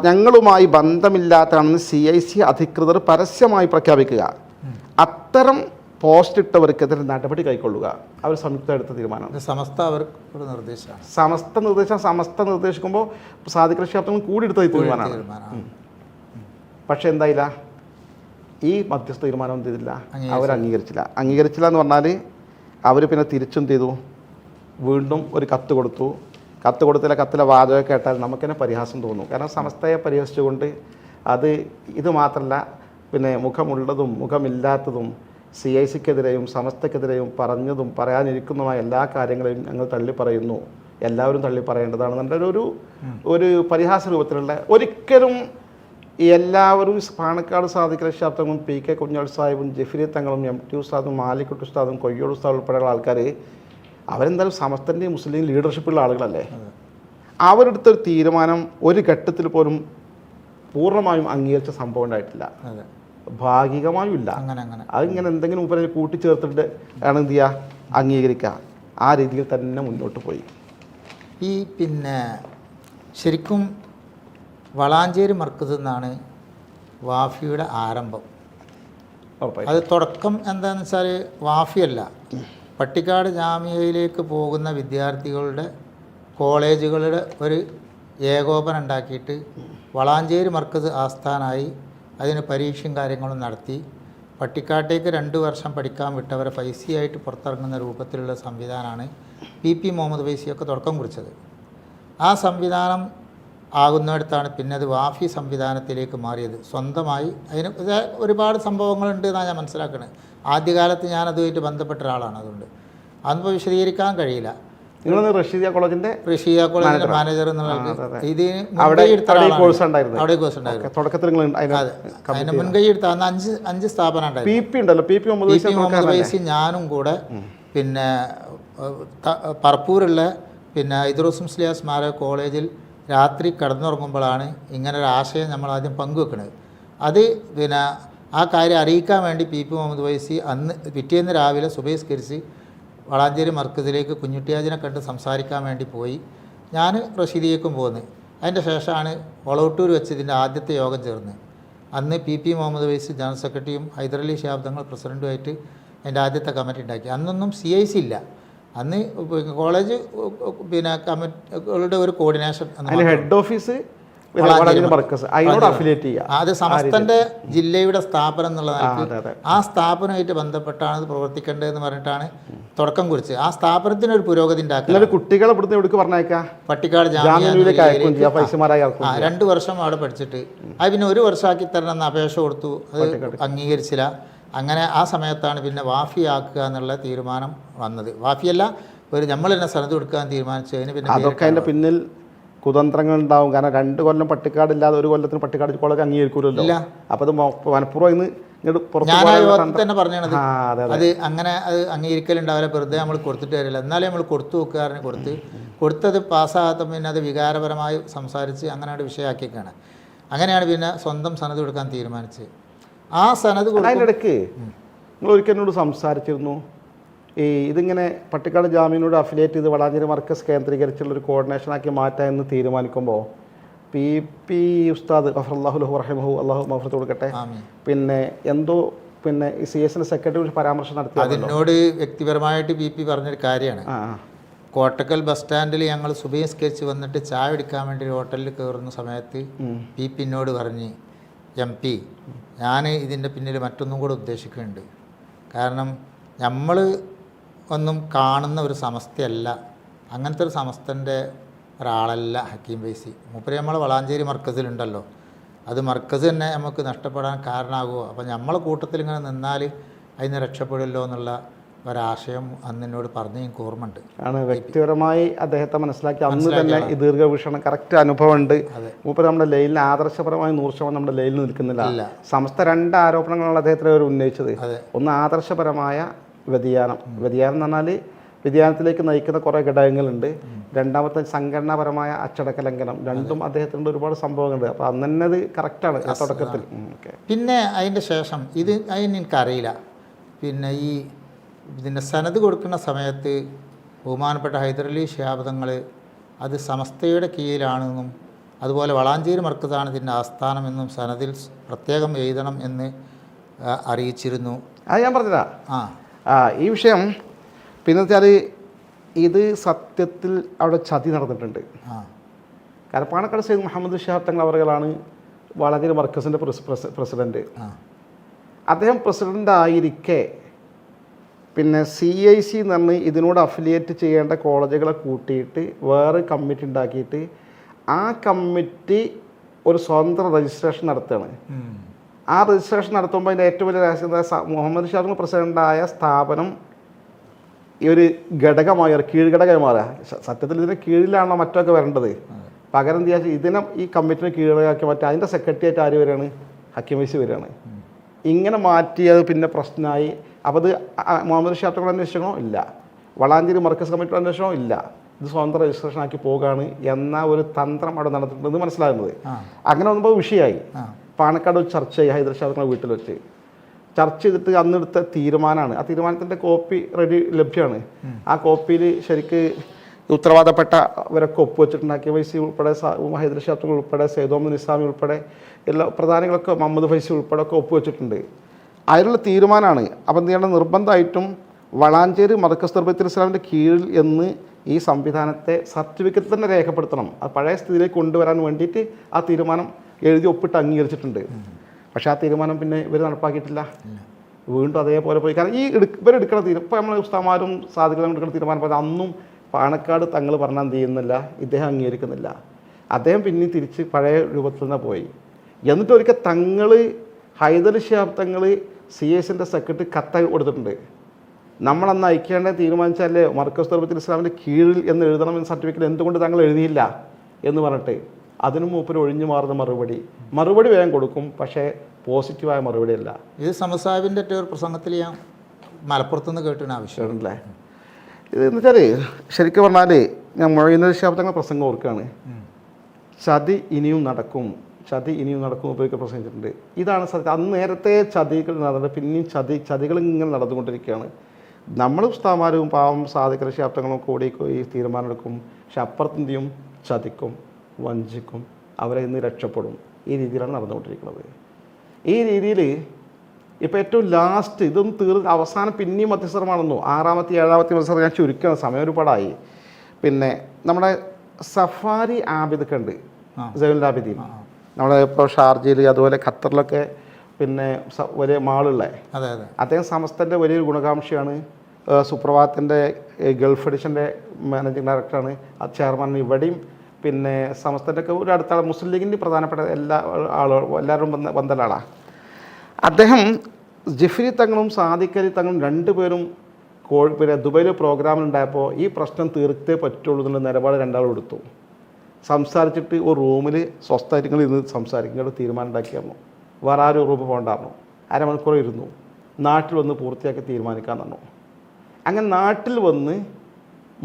ഞങ്ങളുമായി ബന്ധമില്ലാത്തതാണെന്ന് CIC അധികൃതർ പരസ്യമായി പ്രഖ്യാപിക്കുക, അത്തരം പോസ്റ്റ് ഇട്ടവർക്കെതിരെ നടപടി കൈക്കൊള്ളുക. അവർ സംയുക്ത എടുത്ത തീരുമാനം. സമസ്ത നിർദ്ദേശിക്കുമ്പോൾ സാദിഖ് ശാസ്ത്രങ്ങൾ കൂടി എടുത്ത തീരുമാനമാണ്. പക്ഷെ എന്തായില്ല, ഈ മധ്യസ്ഥ തീരുമാനം എന്ത് ചെയ്തില്ല, അവർ അംഗീകരിച്ചില്ല എന്ന് പറഞ്ഞാൽ അവർ പിന്നെ തിരിച്ചും ചെയ്തു, വീണ്ടും ഒരു കത്ത് കൊടുത്തു. കത്തിലെ വാചകം കേട്ടാൽ നമുക്കെന്നെ പരിഹാസം തോന്നും. കാരണം സമസ്തയെ പരിഹസിച്ചുകൊണ്ട് ഇത് മാത്രമല്ല, പിന്നെ മുഖമുള്ളതും മുഖമില്ലാത്തതും CIC-ക്കെതിരെയും സമസ്തക്കെതിരെയും പറഞ്ഞതും പറയാനിരിക്കുന്നതുമായ എല്ലാ കാര്യങ്ങളെയും ഞങ്ങൾ തള്ളിപ്പറയുന്നു, എല്ലാവരും തള്ളിപ്പറയേണ്ടതാണ് എന്നുള്ള ഒരു പരിഹാസ രൂപത്തിലുള്ള. ഒരിക്കലും എല്ലാവരും പാണക്കാട് സാദിഖ് ശാസ്ത്രങ്ങളും PK കുഞ്ഞാൾ സാഹിബും ജിഫ്രി തങ്ങളും MT ഉസ്താദും മാലിക്കുട്ടി ഉസ്താദും കൊയ്യോട് ഉസ്താദ് ഉൾപ്പെടെയുള്ള ആൾക്കാർ അവരെന്തായാലും സമസ്തൻ്റെയും മുസ്ലിം ലീഡർഷിപ്പുള്ള ആളുകളല്ലേ. അവരെടുത്തൊരു തീരുമാനം ഒരു ഘട്ടത്തിൽ പോലും പൂർണ്ണമായും അംഗീകരിച്ച സംഭവം ഉണ്ടായിട്ടില്ല, ഭാഗികമായും ഇല്ല. അതിങ്ങനെ എന്തെങ്കിലും മുമ്പ് കൂട്ടിച്ചേർത്തിട്ട് ആണ് എന്ത് ചെയ്യുക, അംഗീകരിക്കുക. ആ രീതിയിൽ തന്നെ മുന്നോട്ട് പോയി. ഈ പിന്നെ ശരിക്കും വളാഞ്ചേരി മർക്കസിൽ നിന്നാണ് വാഫിയുടെ ആരംഭം. അത് തുടക്കം എന്താണെന്ന് വെച്ചാൽ വാഫിയല്ല, പട്ടിക്കാട് ജാമിയയിലേക്ക് പോകുന്ന വിദ്യാർത്ഥികളുടെ കോളേജുകളുടെ ഒരു ഏകോപനം ഉണ്ടാക്കിയിട്ട് വളാഞ്ചേരി മർക്കസ് ആസ്ഥാനായി അതിന് പരീക്ഷയും കാര്യങ്ങളും നടത്തി പട്ടിക്കാട്ടേക്ക് 2 വർഷം പഠിക്കാൻ വിട്ടവരെ ഫൈസിയായിട്ട് പുറത്തിറങ്ങുന്ന രൂപത്തിലുള്ള സംവിധാനമാണ് PP മുഹമ്മദ് ഫൈസിയൊക്കെ തുടക്കം കുറിച്ചത്. ആ സംവിധാനം ആകുന്നിടത്താണ് പിന്നെ അത് വാഫി സംവിധാനത്തിലേക്ക് മാറിയത്. സ്വന്തമായി അതിന് ഒരുപാട് സംഭവങ്ങളുണ്ട് എന്നാണ് ഞാൻ മനസ്സിലാക്കുന്നത്. ആദ്യകാലത്ത് ഞാൻ അതുമായിട്ട് ബന്ധപ്പെട്ട ഒരാളാണ്, അതുകൊണ്ട് അതൊന്നും വിശദീകരിക്കാൻ കഴിയില്ല. റഷീദ കോളേജിൻ്റെ മാനേജർ എന്നുള്ള ഇതിന് കോഴ്സ് ഉണ്ടായിരുന്നു. അതിന് മുൻകൈ എടുത്ത അന്ന് 5 സ്ഥാപനം ഉണ്ടായിരുന്നു. PP മുഹമ്മദ് ഫൈസി ഞാനും കൂടെ പിന്നെ പറപ്പൂരുള്ള പിന്നെ ഇദ്രൂസ് മുസ്ലിയാർ സ്മാരക കോളേജിൽ രാത്രി കിടന്നുറങ്ങുമ്പോഴാണ് ഇങ്ങനൊരു ആശയം നമ്മൾ ആദ്യം പങ്കുവെക്കുന്നത്. അത് പിന്നെ ആ കാര്യം അറിയിക്കാൻ വേണ്ടി PP മുഹമ്മദ് ഫൈസി അന്ന് പിറ്റേന്ന് രാവിലെ സുബഹിസ്കരിച്ച് വളാഞ്ചേരി മർക്കസിലേക്ക് കുഞ്ഞുട്ടിയാജിനെ കണ്ട് സംസാരിക്കാൻ വേണ്ടി പോയി. ഞാൻ റഷീദിയേക്കും പോകുന്നത്. അതിൻ്റെ ശേഷമാണ് വളവട്ടൂർ വെച്ച് ഇതിൻ്റെ ആദ്യത്തെ യോഗം ചേർന്നത്. അന്ന് PP മുഹമ്മദ് ഫൈസി ജനറൽ സെക്രട്ടറിയും ഹൈദരലി ശാബ്ദങ്ങൾ പ്രസിഡൻറ്റുമായിട്ട് അതിൻ്റെ ആദ്യത്തെ കമ്മിറ്റി ഉണ്ടാക്കി. അന്നൊന്നും CIC ഇല്ല, അന്ന് കോളേജ് പിന്നെ കമ്മിറ്റികളുടെ ഒരു coordination. Head office Valanchery Markaz അതിനോട് അഫിലിയേറ്റ് ചെയ്യുക. അത് സമസ്തന്റെ ജില്ലയുടെ സ്ഥാപനം എന്നുള്ള അതെ, നിലയ്ക്ക് അതെ. ആ സ്ഥാപനമായിട്ട് ബന്ധപ്പെട്ടാണ് ഇത് പ്രവർത്തിക്കേണ്ടതെന്ന് പറഞ്ഞിട്ടാണ് തുടക്കം കുറിച്ച് ആ സ്ഥാപനത്തിന് ഒരു പുരോഗതി ഉണ്ടാക്കുക. എന്നിട്ട് കുട്ടികളെ ഇവിടുന്ന് എവിടേക്ക് പറഞ്ഞേക്കാം, പട്ടിക്കാട് ജാമ്യയിലേക്ക് അയക്കും ചെയ്യുക, പൈസമാരായി അയക്കും. 2 വർഷം അവിടെ പഠിച്ചിട്ട് അത് പിന്നെ 1 വർഷമാക്കി തരണമെന്ന് അപേക്ഷ കൊടുത്തു, അത് അംഗീകരിച്ചില്ല. അങ്ങനെ ആ സമയത്താണ് പിന്നെ വാഫിയാക്കുക എന്നുള്ള തീരുമാനം വന്നത്. വാഫിയല്ല, ഒരു നമ്മൾ തന്നെ സനത് കൊടുക്കാൻ തീരുമാനിച്ചു. അതിന് പിന്നെ അതൊക്കെ അതിൻ്റെ പിന്നിൽ കുതന്ത്രങ്ങൾ ഉണ്ടാവും. കാരണം 2 കൊല്ലം പട്ടിക്കാടില്ലാതെ 1 കൊല്ലത്തിന് പട്ടിക്കാട് കോളേജ് അംഗീകരിക്കൂലല്ലോ. അപ്പോൾ അത് മനഃപൂർവ്വം ഇന്ന് ഞാൻ ആ യോഗത്തിൽ തന്നെ പറഞ്ഞത് അത് അങ്ങനെ അത് അംഗീകരിക്കലുണ്ടാവില്ല, വെറുതെ നമ്മൾ കൊടുത്തിട്ട് കാര്യമില്ല. എന്നാലേ നമ്മൾ കൊടുത്തു വെക്കാറിന് കൊടുത്തത് പാസ്സാകാത്ത പിന്നെ അത് വികാരപരമായി സംസാരിച്ച് അങ്ങനെയാണ് വിഷയമാക്കിയൊക്കെയാണ്. അങ്ങനെയാണ് പിന്നെ സ്വന്തം സനത് കൊടുക്കാൻ തീരുമാനിച്ചത്. ആ സനത് അതിനിടയ്ക്ക് നിങ്ങൾ ഒരിക്കൽ എന്നോട് സംസാരിച്ചിരുന്നു, ഇതിങ്ങനെ പട്ടിക്കാട് ജാമ്യനോട് അഫിലിയേറ്റ് ചെയ്ത് വളാഞ്ചേരി മർക്കസ് കേന്ദ്രീകരിച്ചുള്ളൊരു കോർഡിനേഷനാക്കി മാറ്റാമെന്ന് തീരുമാനിക്കുമ്പോൾ പി ഉസ്താദ് ഗഫറല്ലാഹു റഹിമഹു, അള്ളാഹു മഗ്ഫിറത്ത് കൊടുക്കട്ടെ, പിന്നെ എന്തോ പിന്നെ ഈ CS സെക്രട്ടറി പരാമർശം നടത്തി. അതിനോട് വ്യക്തിപരമായിട്ട് പി പറഞ്ഞൊരു കാര്യമാണ്. കോട്ടക്കൽ ബസ് സ്റ്റാൻഡിൽ ഞങ്ങൾ സുബഹിസ്കരിച്ച് വന്നിട്ട് ചായ എടുക്കാൻ വേണ്ടി ഹോട്ടലിൽ കയറുന്ന സമയത്ത് പിന്നോട് പറഞ്ഞ്, MP ഞാൻ ഇതിൻ്റെ പിന്നിൽ മറ്റൊന്നും കൂടെ ഉദ്ദേശിക്കുന്നുണ്ട്. കാരണം നമ്മൾ ഒന്നും കാണുന്ന ഒരു സമസ്തയല്ല, അങ്ങനത്തെ ഒരു സമസ്തൻ്റെ ഒരാളല്ല ഹക്കീം ഫൈസി. മൂപ്പര് നമ്മൾ വളാഞ്ചേരി മർക്കസിലുണ്ടല്ലോ, അത് മർക്കസ് തന്നെ നമുക്ക് നഷ്ടപ്പെടാൻ കാരണമാകുമോ? അപ്പോൾ നമ്മളെ കൂട്ടത്തിൽ ഇങ്ങനെ നിന്നാൽ അതിന് രക്ഷപ്പെടുമല്ലോ എന്നുള്ള ഒരാശയം അന്ന് എന്നോട് പറഞ്ഞ് എനിക്ക് ഓർമ്മയുണ്ട്. ആണ് വ്യക്തിപരമായി അദ്ദേഹത്തെ മനസ്സിലാക്കി അന്ന് തന്നെ ഈ ദീർഘവീക്ഷണം കറക്റ്റ് അനുഭവമുണ്ട്. മൂപ്പര് നമ്മുടെ ലൈനിൽ ആദർശപരമായി 100% നമ്മുടെ ലൈനിൽ നിൽക്കുന്നില്ല. സമസ്ത 2 ആരോപണങ്ങളാണ് അദ്ദേഹത്തിന് അവർ ഉന്നയിച്ചത്. ഒന്ന് ആദർശപരമായ വ്യതിയാനം എന്ന് പറഞ്ഞാൽ വ്യതിയാനത്തിലേക്ക് നയിക്കുന്ന കുറേ ഘടകങ്ങളുണ്ട്. രണ്ടാമത്തെ സംഘടനാപരമായ അച്ചടക്ക ലംഘനം. രണ്ടും അദ്ദേഹത്തിൻ്റെ ഒരുപാട് സംഭവങ്ങളുണ്ട്. അപ്പോൾ അന്ന് തന്നെ അത് കറക്റ്റാണ് ആ തുടക്കത്തിൽ. പിന്നെ അതിൻ്റെ ശേഷം അതിന് എനിക്കറിയില്ല. പിന്നെ ഇതിൻ്റെ സനത് കൊടുക്കുന്ന സമയത്ത് ബഹുമാനപ്പെട്ട ഹൈദരലി ശിഹാബ് തങ്ങൾ അത് സമസ്തയുടെ കീഴിലാണെന്നും അതുപോലെ വളാഞ്ചേരി മർക്കസാണ് ഇതിൻ്റെ ആസ്ഥാനമെന്നും സനദിൽ പ്രത്യേകം എഴുതണം എന്ന് അറിയിച്ചിരുന്നു. അത് ഞാൻ പറഞ്ഞതാ. ഈ വിഷയം പിന്നെ വെച്ചാൽ ഇത് സത്യത്തിൽ അവിടെ ചതി നടന്നിട്ടുണ്ട്. കാരണം പാണക്കാട് സയ്യിദ് മുഹമ്മദ് ശിഹാബ് തങ്ങൾ അവറുകളാണ് വളാഞ്ചേരി മർക്കസിൻ്റെ പ്രസിഡൻറ്റ്. അദ്ദേഹം പ്രസിഡൻ്റ് ആയിരിക്കെ പിന്നെ CIC എന്ന് പറഞ്ഞ് ഇതിനോട് അഫിലിയേറ്റ് ചെയ്യേണ്ട കോളേജുകളെ കൂട്ടിയിട്ട് വേറെ കമ്മിറ്റി ഉണ്ടാക്കിയിട്ട് ആ കമ്മിറ്റി ഒരു സ്വതന്ത്ര രജിസ്ട്രേഷൻ നടത്തുകയാണ്. ആ രജിസ്ട്രേഷൻ നടത്തുമ്പോൾ അതിൻ്റെ ഏറ്റവും വലിയ രഹസ്യം മുഹമ്മദ് ഷാഫി പ്രസിഡൻ്റായ സ്ഥാപനം ഈ ഒരു ഘടകമായി കീഴ്ഘടകമായി മാറുക. സത്യത്തിൽ ഇതിൻ്റെ കീഴിലാണോ മറ്റൊക്കെ വരേണ്ടത്. പകരം എന്താ ഇതിനെ ഈ കമ്മിറ്റിനെ കീഴടക്കി മാറ്റുക. അതിൻ്റെ സെക്രട്ടറിയായിട്ട് ആര് വരികയാണ്? ഹക്കീം ഫൈസി വരികയാണ്. ഇങ്ങനെ മാറ്റിയത് പിന്നെ പ്രശ്നമായി. അപ്പോൾ അത് മുഹമ്മദ് ഷാഫിയുടെ അന്വേഷണമോ ഇല്ല, വളാഞ്ചേരി മർക്കസ് കമ്മിറ്റിയുടെ അന്വേഷണമോ ഇല്ല, ഇത് സ്വതന്ത്ര രജിസ്ട്രേഷൻ ആക്കി പോകുകയാണ് എന്ന ഒരു തന്ത്രം അവിടെ നടത്തിയിട്ടുണ്ടെന്ന് മനസ്സിലാകുന്നത്. അങ്ങനെ വന്നപ്പോൾ വിഷയമായി. പാണക്കാട് ഒരു ചർച്ചയായി ഹൈദർ ഷാഫിയുടെ വീട്ടിൽ വെച്ച് ചർച്ച ചെയ്തിട്ട് അന്നെടുത്ത തീരുമാനമാണ്. ആ തീരുമാനത്തിൻ്റെ കോപ്പി ലഭ്യമാണ്. ആ കോപ്പിയിൽ ശരിക്ക് ഉത്തരവാദപ്പെട്ടവരൊക്കെ ഒപ്പുവെച്ചിട്ടുണ്ടാക്കിയ ഫൈസി ഉൾപ്പെടെ ഹൈദർ ഷാഫി ഉൾപ്പെടെ സയ്യിദ് മുഹമ്മദ് നിസാമി ഉൾപ്പെടെ എല്ലാ പ്രധാനികളൊക്കെ മുഹമ്മദ് ഫൈസി ഉൾപ്പെടെ ഒക്കെ ഒപ്പുവെച്ചിട്ടുണ്ട്. അതിലുള്ള തീരുമാനമാണ്. അപ്പം എന്ത് ചെയ്യേണ്ടത്? നിർബന്ധമായിട്ടും വളാഞ്ചേരി മർക്കസ് തർബീയത്തുൽ ഇസ്ലാമിൻ്റെ കീഴിൽ എന്ന് ഈ സംവിധാനത്തെ സർട്ടിഫിക്കറ്റ് തന്നെ രേഖപ്പെടുത്തണം. അത് പഴയ സ്ഥിതിയിലേക്ക് കൊണ്ടുവരാൻ വേണ്ടിയിട്ട് ആ തീരുമാനം എഴുതി ഒപ്പിട്ട് അംഗീകരിച്ചിട്ടുണ്ട്. പക്ഷേ ആ തീരുമാനം പിന്നെ ഇവർ നടപ്പാക്കിയിട്ടില്ല. വീണ്ടും അതേപോലെ പോയി. കാരണം ഇവരെടുക്കുന്ന ഇപ്പോൾ നമ്മൾ ഉസ്താമാരും സാദികളും എടുക്കുന്ന തീരുമാനം അന്നും പാണക്കാട് തങ്ങൾ പറഞ്ഞാൽ എന്ത് ചെയ്യുന്നില്ല, ഇദ്ദേഹം അംഗീകരിക്കുന്നില്ല. അദ്ദേഹം പിന്നെ തിരിച്ച് പഴയ രൂപത്തിൽ തന്നെ പോയി. എന്നിട്ട് ഒരിക്കൽ തങ്ങൾ ഹൈദർ ശിഹാബ് തങ്ങൾ CISൻ്റെ സെക്രട്ടറി കത്ത് കൊടുത്തിട്ടുണ്ട്. നമ്മളന്ന് അയക്കേണ്ട തീരുമാനിച്ചാലേ മർക്കസ് തർബീയത്തുൽ ഇസ്ലാമിൻ്റെ കീഴിൽ എന്ന് എഴുതണമെന്ന് സർട്ടിഫിക്കറ്റ് എന്തുകൊണ്ട് താങ്കൾ എഴുതിയില്ല എന്ന് പറഞ്ഞിട്ട് അതിനും മൂപ്പര് ഒഴിഞ്ഞു മാറുന്ന മറുപടി വേഗം കൊടുക്കും. പക്ഷേ പോസിറ്റീവായ മറുപടിയല്ല. ഇത് സമസാഹിബിൻ്റെ ഒരു പ്രസംഗത്തിൽ ഞാൻ മലപ്പുറത്തുനിന്ന് കേട്ടിന് ആവശ്യമുണ്ടല്ലേ. ഇതെന്ന് വെച്ചാൽ ശരിക്കും പറഞ്ഞാൽ ഞാൻ മൊയ്നുൽ ശിഹാബ് തങ്ങൾ പ്രസംഗം ഓർക്കുകയാണ്. ചതി ഇനിയും നടക്കും ഉപയോഗിക്കാൻ പ്രസംഗിച്ചിട്ടുണ്ട്. ഇതാണ് സത്യം. അന്ന് നേരത്തെ ചതികൾ നടന്നിട്ട് പിന്നെയും ചതികൾ ഇങ്ങനെ നടന്നുകൊണ്ടിരിക്കുകയാണ്. നമ്മൾ ഉസ്താമാരും പാവം സാദിഖ് ശിഹാബ് തങ്ങളും കൂടി ഈ തീരുമാനമെടുക്കും. പക്ഷെ അപ്പുറത്തെന്തെയും ചതിക്കും, വഞ്ചിക്കും, അവരെ ഇന്ന് രക്ഷപ്പെടും. ഈ രീതിയിലാണ് നടന്നുകൊണ്ടിരിക്കുന്നത്. ഈ രീതിയിൽ ഇപ്പോൾ ഏറ്റവും ലാസ്റ്റ് ഇതൊന്നും അവസാനം പിന്നെയും മധ്യസ്ഥമാണെന്നു 6ാമത്തെ 7ാമത്തെ മത്സരം ഞാൻ ചുരുക്കണം, സമയം ഒരുപാടായി. പിന്നെ നമ്മുടെ സഫാരി ആബിദൊക്കെ ഉണ്ട്. സൈനുൽ ആബിദീൻ. നമ്മുടെ ഇപ്പോൾ ഷാർജയിൽ അതുപോലെ ഖത്തറിലൊക്കെ പിന്നെ വലിയ മാളുള്ള അതെ അതെ അദ്ദേഹം സമസ്തൻ്റെ വലിയൊരു ഗുണകാംക്ഷിയാണ്. സുപ്രഭാതത്തിൻ്റെ ഗൾഫ് എഡിഷൻ്റെ മാനേജിങ് ഡയറക്ടറാണ്, ചെയർമാൻ. ഇവിടെയും പിന്നെ സമസ്തൻ്റെ ഒക്കെ ഒരു അടുത്ത മുസ്ലിം ലീഗിൻ്റെ പ്രധാനപ്പെട്ട എല്ലാവരും വന്ന ആളാണ് അദ്ദേഹം. ജിഫ്രി തങ്ങളും സാദിഖ് അലി തങ്ങളും രണ്ടുപേരും പിന്നെ ദുബൈയിൽ പ്രോഗ്രാമിലുണ്ടായപ്പോൾ ഈ പ്രശ്നം തീർത്തേ പറ്റുള്ളൂ എന്നുള്ള നിലപാട് രണ്ടാളും എടുത്തു. സംസാരിച്ചിട്ട് ഒരു റൂമിൽ സ്വസ്ഥമായിട്ട് ഇരുന്ന് സംസാരിക്കുന്നത് തീരുമാനം ഉണ്ടാക്കിയായിരുന്നു. വേറെ ആരും റൂമിൽ പോകണ്ടായിരുന്നു. അരമണിക്കൂർ ഇരുന്നു. നാട്ടിൽ വന്ന് പൂർത്തിയാക്കി തീരുമാനിക്കാൻ തന്നു. അങ്ങനെ നാട്ടിൽ വന്ന്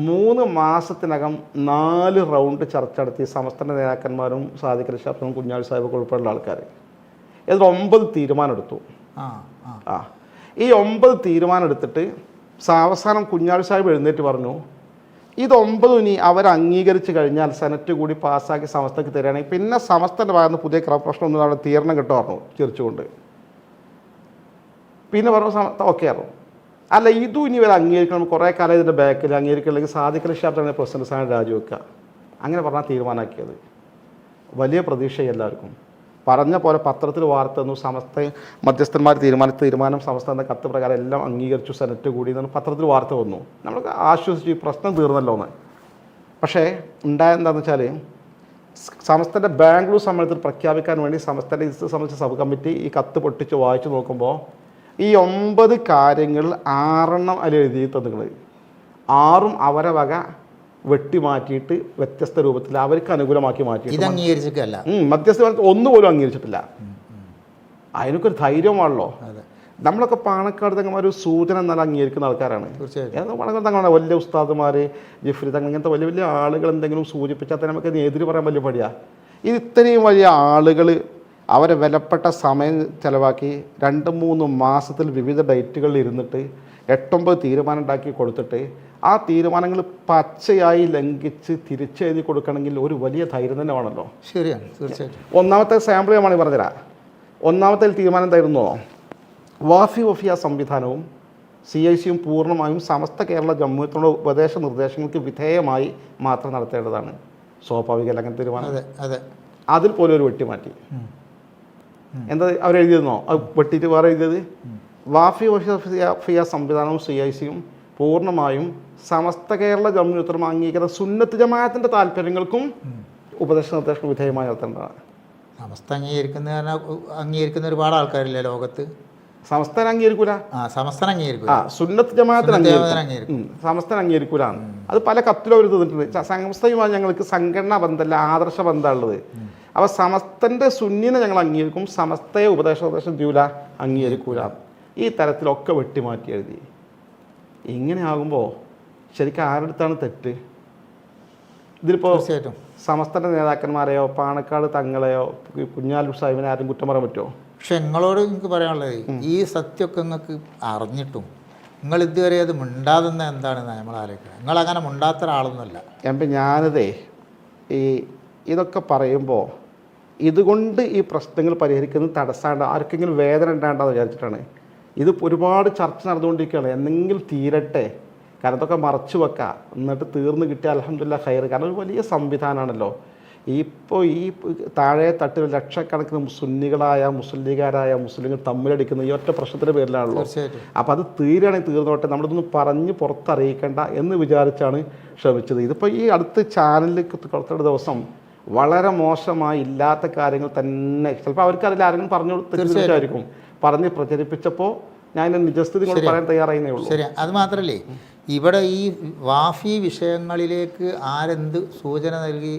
3 മാസത്തിനകം 4 റൗണ്ട് ചർച്ച നടത്തി സമസ്തൻ്റെ നേതാക്കന്മാരും സാദിഖ് അലി ഷാഫിയും കുഞ്ഞാലി സാഹിബൊക്കെ ഉൾപ്പെടെയുള്ള ആൾക്കാർ. ഇതിൽ 9 തീരുമാനം എടുത്തു. ഈ 9 തീരുമാനം എടുത്തിട്ട് അവസാനം കുഞ്ഞാലി സാഹിബ് എഴുന്നേറ്റ് പറഞ്ഞു, ഇത് 9 ഇനി അവർ അംഗീകരിച്ച് കഴിഞ്ഞാൽ സെനറ്റ് കൂടി പാസ്സാക്കി സമസ്തക്ക് തരികയാണെങ്കിൽ പിന്നെ സമസ്തൻ്റെ ഭാഗത്ത് പുതിയ പ്രശ്നമൊന്നും അവിടെ തീരണം കിട്ടും പറഞ്ഞു ചിരിച്ചുകൊണ്ട്. പിന്നെ പറഞ്ഞു ഓക്കെ ആയിരുന്നു. അല്ല ഇതും ഇനി ഇവർ അംഗീകരിക്കണം, കുറേ കാലം ഇതിൻ്റെ ബാക്കിൽ അംഗീകരിക്കണമെങ്കിൽ സാദിഖ് അലി ഷാഫ് തന്നെ പ്രസിഡന്റ് സ്ഥാനം രാജിവെക്കുക. അങ്ങനെ പറഞ്ഞാൽ തീരുമാനമാക്കിയത്. വലിയ പ്രതീക്ഷ എല്ലാവർക്കും. പറഞ്ഞ പോലെ പത്രത്തിൽ വാർത്ത തന്നു, സമസ്ത മധ്യസ്ഥന്മാർ തീരുമാനം സമസ്ത എന്ന കത്ത് പ്രകാരം എല്ലാം അംഗീകരിച്ചു, സെനറ്റ് കൂടി എന്നാണ് പത്രത്തിൽ വാർത്ത വന്നു. നമ്മൾ ആശ്വസിച്ചു, ഈ പ്രശ്നം തീർന്നല്ലോ എന്ന്. പക്ഷേ ഉണ്ടായതെന്താണെന്ന് വെച്ചാൽ സമസ്തൻ്റെ ബാംഗ്ലൂർ സമ്മേളനത്തിൽ പ്രഖ്യാപിക്കാൻ വേണ്ടി സമസ്തൻ്റെ ഇത് സംബന്ധിച്ച സബ് കമ്മിറ്റി ഈ കത്ത് പൊട്ടിച്ച് വായിച്ചു നോക്കുമ്പോൾ ഈ 9 കാര്യങ്ങൾ 6 അതിൽ എഴുതി തന്നിട്ടുണ്ട്. 6 അവരെ വക വെട്ടിമാറ്റിയിട്ട് വ്യത്യസ്ത രൂപത്തിൽ അവർക്ക് അനുകൂലമാക്കി മാറ്റി. അംഗീകരിച്ചിട്ടില്ല, മധ്യസ്ഥ ഒന്നുപോലും അംഗീകരിച്ചിട്ടില്ല. അതിനൊക്കെ ഒരു ധൈര്യമാണല്ലോ. നമ്മളൊക്കെ പാണക്കാട് തങ്ങന്മാർ ഒരു സൂചന എന്നാലും അംഗീകരിക്കുന്ന ആൾക്കാരാണ്. തീർച്ചയായും പാണക്കാട് തങ്ങളാണ് വലിയ ഉസ്താദുമാർ, ജിഫ്രി തങ്ങൾ, ഇങ്ങനത്തെ വലിയ വലിയ ആളുകൾ എന്തെങ്കിലും സൂചിപ്പിച്ചാൽ തന്നെ നമുക്ക് എതിര് പറയാൻ വലിയ പടിയാണ്. ഇത് ഇത്രയും വലിയ ആളുകൾ അവരെ വിലപ്പെട്ട സമയം ചിലവാക്കി 2-3 മാസത്തിൽ വിവിധ ഡേറ്റുകളിൽ ഇരുന്നിട്ട് 8-9 തീരുമാനം ഉണ്ടാക്കി കൊടുത്തിട്ട് ആ തീരുമാനങ്ങൾ പച്ചയായി ലംഘിച്ച് തിരിച്ചെഴുതി കൊടുക്കണമെങ്കിൽ ഒരു വലിയ ധൈര്യം തന്നെ വേണമല്ലോ. ശരിയാണ്, തീർച്ചയായിട്ടും. ഒന്നാമത്തെ സാമ്പിൾ ഞാൻ പറഞ്ഞുതരാം. ഒന്നാമത്തെ തീരുമാനം എന്തായിരുന്നോ, വഫിയ സംവിധാനവും CICയും പൂർണ്ണമായും സമസ്ത കേരള ജമ്മുവിനുള്ള ഉപദേശ നിർദ്ദേശങ്ങൾക്ക് വിധേയമായി മാത്രം നടത്തേണ്ടതാണ്. സ്വാഭാവികമല്ല അങ്ങനെ തീരുമാനം. അതിൽ പോലും ഒരു വെട്ടിമാറ്റി. എന്താ അവരെഴുതിയിരുന്നോ? അത് വെട്ടിയിട്ട് വേറെ എഴുതിയത്, വഫിയ സംവിധാനവും CICയും പൂർണ്ണമായും സമസ്ത കേരള ജമ്മുത്തരം അംഗീകരണ സുന്നത്ത് ജമാഅത്തിൻ്റെ താല്പര്യങ്ങൾക്കും ഉപദേശ നിർദ്ദേശങ്ങൾ വിധേയമായി നടത്തേണ്ടതാണ്. സമസ്ത അംഗീകരിക്കുന്ന ഒരുപാട് ആൾക്കാരില്ലേ ലോകത്ത്. സമസ്തനെ അംഗീകരിക്കൂല, സുന്നത്ത് ജമാഅത്തിന് അംഗീകരിക്കും, സമസ്തനെ അംഗീകരിക്കൂല. അത് പല കത്തിലും അവർ തന്നിട്ടുണ്ട്. സമസ്തയുമായി ഞങ്ങൾക്ക് സംഘടനാ ബന്ധമല്ല, ആദർശ ബന്ധമുള്ളത്. അപ്പോൾ സമസ്തൻ്റെ സുന്നിനെ ഞങ്ങൾ അംഗീകരിക്കും, സമസ്തയെ ഉപദേശ നിർദ്ദേശം ചെയ്യൂല, അംഗീകരിക്കൂല. ഈ തരത്തിലൊക്കെ വെട്ടിമാറ്റി എഴുതി. ഇങ്ങനെ ആകുമ്പോൾ ശരിക്കും ആരുടെ തെറ്റ്? ഇതിലിപ്പോൾ സമസ്തൻ്റെ നേതാക്കന്മാരെയോ പാണക്കാട് തങ്ങളെയോ കുഞ്ഞാലി സാഹിബിനെ ആരും കുറ്റം പറയാൻ പറ്റുമോ? പക്ഷെ നിങ്ങളോട് എനിക്ക് പറയാനുള്ളത്, ഈ സത്യമൊക്കെ നിങ്ങൾക്ക് അറിഞ്ഞിട്ടും നിങ്ങൾ ഇതുവരെ അത് മിണ്ടാതെന്ന എന്താണെന്ന് നമ്മൾ ആലോചിക്കുന്നത്. നിങ്ങളങ്ങനെ മിണ്ടാത്ത ഒരാളൊന്നുമല്ല. അപ്പം ഞാനതേ ഇതൊക്കെ പറയുമ്പോൾ ഇതുകൊണ്ട് ഈ പ്രശ്നങ്ങൾ പരിഹരിക്കുന്നത് തടസ്സമാണ്, ആർക്കെങ്കിലും വേദന ഉണ്ടാകണ്ടെന്ന് വിചാരിച്ചിട്ടാണ്. ഇത് ഒരുപാട് ചർച്ച നടന്നുകൊണ്ടിരിക്കുകയാണ്. എന്തെങ്കിലും തീരട്ടെ, കാരണം ഇതൊക്കെ മറച്ചു വെക്കാം, എന്നിട്ട് തീർന്ന് കിട്ടിയ അൽഹംദുലില്ലാ ഖൈർ. കാരണം ഒരു വലിയ സംവിധാനമാണല്ലോ. ഇപ്പോൾ ഈ താഴെ തട്ടിൽ ലക്ഷക്കണക്കിന് സുന്നികളായ മുസ്ലിം ലീഗുകാരായ മുസ്ലിങ്ങൾ തമ്മിലടിക്കുന്ന ഈ ഒറ്റ പ്രശ്നത്തിൻ്റെ പേരിലാണല്ലോ. അപ്പോൾ അത് തീരുകയാണെങ്കിൽ തീർന്നോട്ടെ, നമ്മളിതൊന്ന് പറഞ്ഞ് പുറത്തറിയിക്കേണ്ട എന്ന് വിചാരിച്ചാണ് ശ്രമിച്ചത്. ഇതിപ്പോൾ ഈ അടുത്ത ചാനലിൽ കുറച്ചൊരു ദിവസം വളരെ മോശമായി ഇല്ലാത്ത കാര്യങ്ങൾ തന്നെ, ചിലപ്പോൾ അവർക്കതിൽ ആരെങ്കിലും പറഞ്ഞു തീർച്ചയായിരിക്കും പറഞ്ഞ് പ്രചരിപ്പിച്ചപ്പോൾ ഞാൻ നിജസ്ഥിതി കൊണ്ട് പറയാൻ തയ്യാറായിരുന്നേ ഉള്ളൂ. ശരി. അത് മാത്രമല്ലേ, ഇവിടെ ഈ വാഫി വിഷയങ്ങളിലേക്ക് ആരെന്ത് സൂചന നൽകി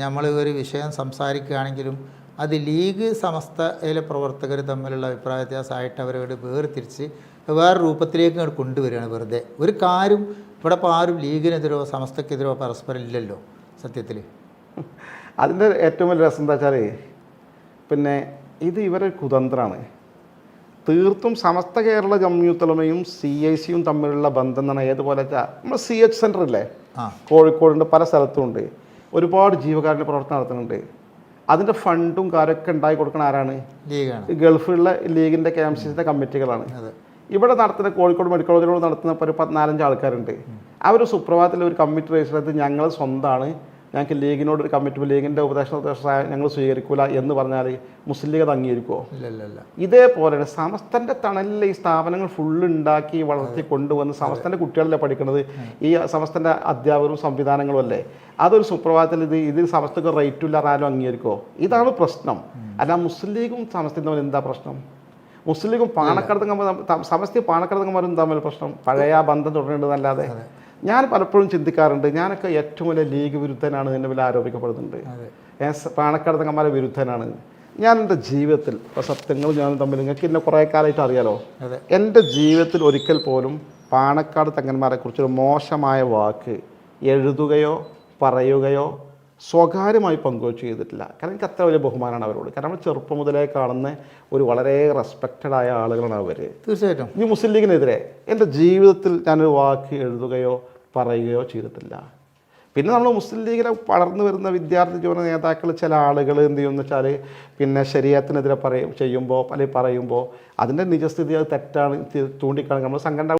നമ്മൾ ഒരു വിഷയം സംസാരിക്കുകയാണെങ്കിലും അത് ലീഗ് സമസ്തയിലെ പ്രവർത്തകർ തമ്മിലുള്ള അഭിപ്രായ വ്യത്യാസമായിട്ട് അവരോട് വേർതിരിച്ച് വേറെ രൂപത്തിലേക്ക് കൊണ്ടുവരികയാണ്. വെറുതെ ഒരു കാര്യം ഇവിടെ ഇപ്പോൾ ആരും ലീഗിനെതിരോ സമസ്തക്കെതിരോ പരസ്പരം ഇല്ലല്ലോ സത്യത്തിൽ. അതിൻ്റെ ഏറ്റവും വലിയ രസം എന്താ വെച്ചാൽ പിന്നെ ഇത് ഇവരൊരു കുതന്ത്രമാണ്. തീർത്തും സമസ്ത കേരള ജമ്മിയത്തുലമയും CICയും തമ്മിലുള്ള ബന്ധം എന്ന് പറഞ്ഞാൽ ഏതുപോലെ വെച്ചാൽ നമ്മൾ CH സെൻ്റർ ഇല്ലേ, കോഴിക്കോടുണ്ട്, പല സ്ഥലത്തും ഉണ്ട്, ഒരുപാട് ജീവകാരുണ്യ പ്രവർത്തനം നടത്തുന്നുണ്ട്. അതിൻ്റെ ഫണ്ടും കാര്യമൊക്കെ ഉണ്ടായി കൊടുക്കുന്ന ആരാണ്? ലീഗാണ്. ഗൾഫിലുള്ള ലീഗിൻ്റെ KMCCയുടെ കമ്മിറ്റികളാണ്. ഇവിടെ നടത്തുന്ന കോഴിക്കോട് മെഡിക്കൽ കോളേജിലൂടെ നടത്തുന്ന ഒരു 14-15 ആൾക്കാരുണ്ട്. അവർ സുപ്രഭാതത്തിൽ ഒരു കമ്മിറ്റി രജിസ്റ്റർ ചെയ്ത് ഞങ്ങൾ സ്വന്തമാണ്, ഞങ്ങൾക്ക് ലീഗിനോട് ഒരു കമ്മിറ്റ്മെൻറ്റ് ലീഗിൻ്റെ ഉപദേശം ഞങ്ങൾ സ്വീകരിക്കില്ല എന്ന് പറഞ്ഞാൽ മുസ്ലിം ലീഗ് അത് അംഗീകരിക്കുമോ? ഇല്ല. ഇതേപോലെ സമസ്തൻ്റെ തണലിൽ ഈ സ്ഥാപനങ്ങൾ ഫുള്ള് ഉണ്ടാക്കി വളർത്തി കൊണ്ടുവന്ന് സമസ്തൻ്റെ കുട്ടികളല്ലേ പഠിക്കുന്നത്, ഈ സമസ്തൻ്റെ അധ്യാപകരും സംവിധാനങ്ങളും അല്ലേ. അതൊരു സുപ്രഭാതത്തിൽ ഇത് സമസ്തക്ക് റേറ്റും ഇല്ല ആരും അംഗീകരിക്കുമോ? ഇതാണ് പ്രശ്നം. അല്ല മുസ്ലിം ലീഗും സമസ്തയും തമ്മിൽ എന്താ പ്രശ്നം? മുസ്ലിം ലീഗും സമസ്തയും പാണക്കടത്തങ്ങന്മാരും തമ്മിൽ പ്രശ്നം പഴയ ബന്ധം തുടരേണ്ടതല്ലാതെ. ഞാൻ പലപ്പോഴും ചിന്തിക്കാറുണ്ട്, ഞാനൊക്കെ ഏറ്റവും വലിയ ലീഗ് വിരുദ്ധനാണ് എന്നെ വലിയ ആരോപിക്കപ്പെടുന്നുണ്ട്. ഞാൻ പാണക്കടത്തങ്ങന്മാരെ വിരുദ്ധനാണ്. ഞാൻ എൻ്റെ ജീവിതത്തിൽ ഇപ്പോൾ സത്യങ്ങൾ ഞാനും തമ്മിൽ നിങ്ങൾക്ക് എന്നെ കുറേ കാലമായിട്ട് അറിയാലോ, എൻ്റെ ജീവിതത്തിൽ ഒരിക്കൽ പോലും പാണക്കാട് തങ്ങന്മാരെ കുറിച്ചൊരു മോശമായ വാക്ക് എഴുതുകയോ പറയുകയോ സ്വകാര്യമായി പങ്കുവച്ച് ചെയ്തിട്ടില്ല. കാരണം എനിക്ക് അത്ര വലിയ ബഹുമാനമാണ് അവരോട്. കാരണം നമ്മൾ ചെറുപ്പം മുതലേ കാണുന്ന ഒരു വളരെ റെസ്പെക്റ്റഡ് ആയ ആളുകളാണ് അവർ. തീർച്ചയായിട്ടും. ഇനി മുസ്ലിം ലീഗിനെതിരെ എൻ്റെ ജീവിതത്തിൽ ഞാനൊരു വാക്ക് എഴുതുകയോ പറയുകയോ ചെയ്തിട്ടില്ല. പിന്നെ നമ്മൾ മുസ്ലിം ലീഗിലെ വളർന്നു വരുന്ന വിദ്യാർത്ഥി ജീവന നേതാക്കൾ ചില ആളുകൾ എന്ത് ചെയ്യുമെന്ന് വെച്ചാൽ പിന്നെ ശരീഅത്തിനെതിരെ ചെയ്യുമ്പോൾ അല്ലെങ്കിൽ പറയുമ്പോൾ അതിൻ്റെ നിജസ്ഥിതി അത് തെറ്റാണ് ചൂണ്ടിക്കാണുക. നമ്മൾ സംഘടന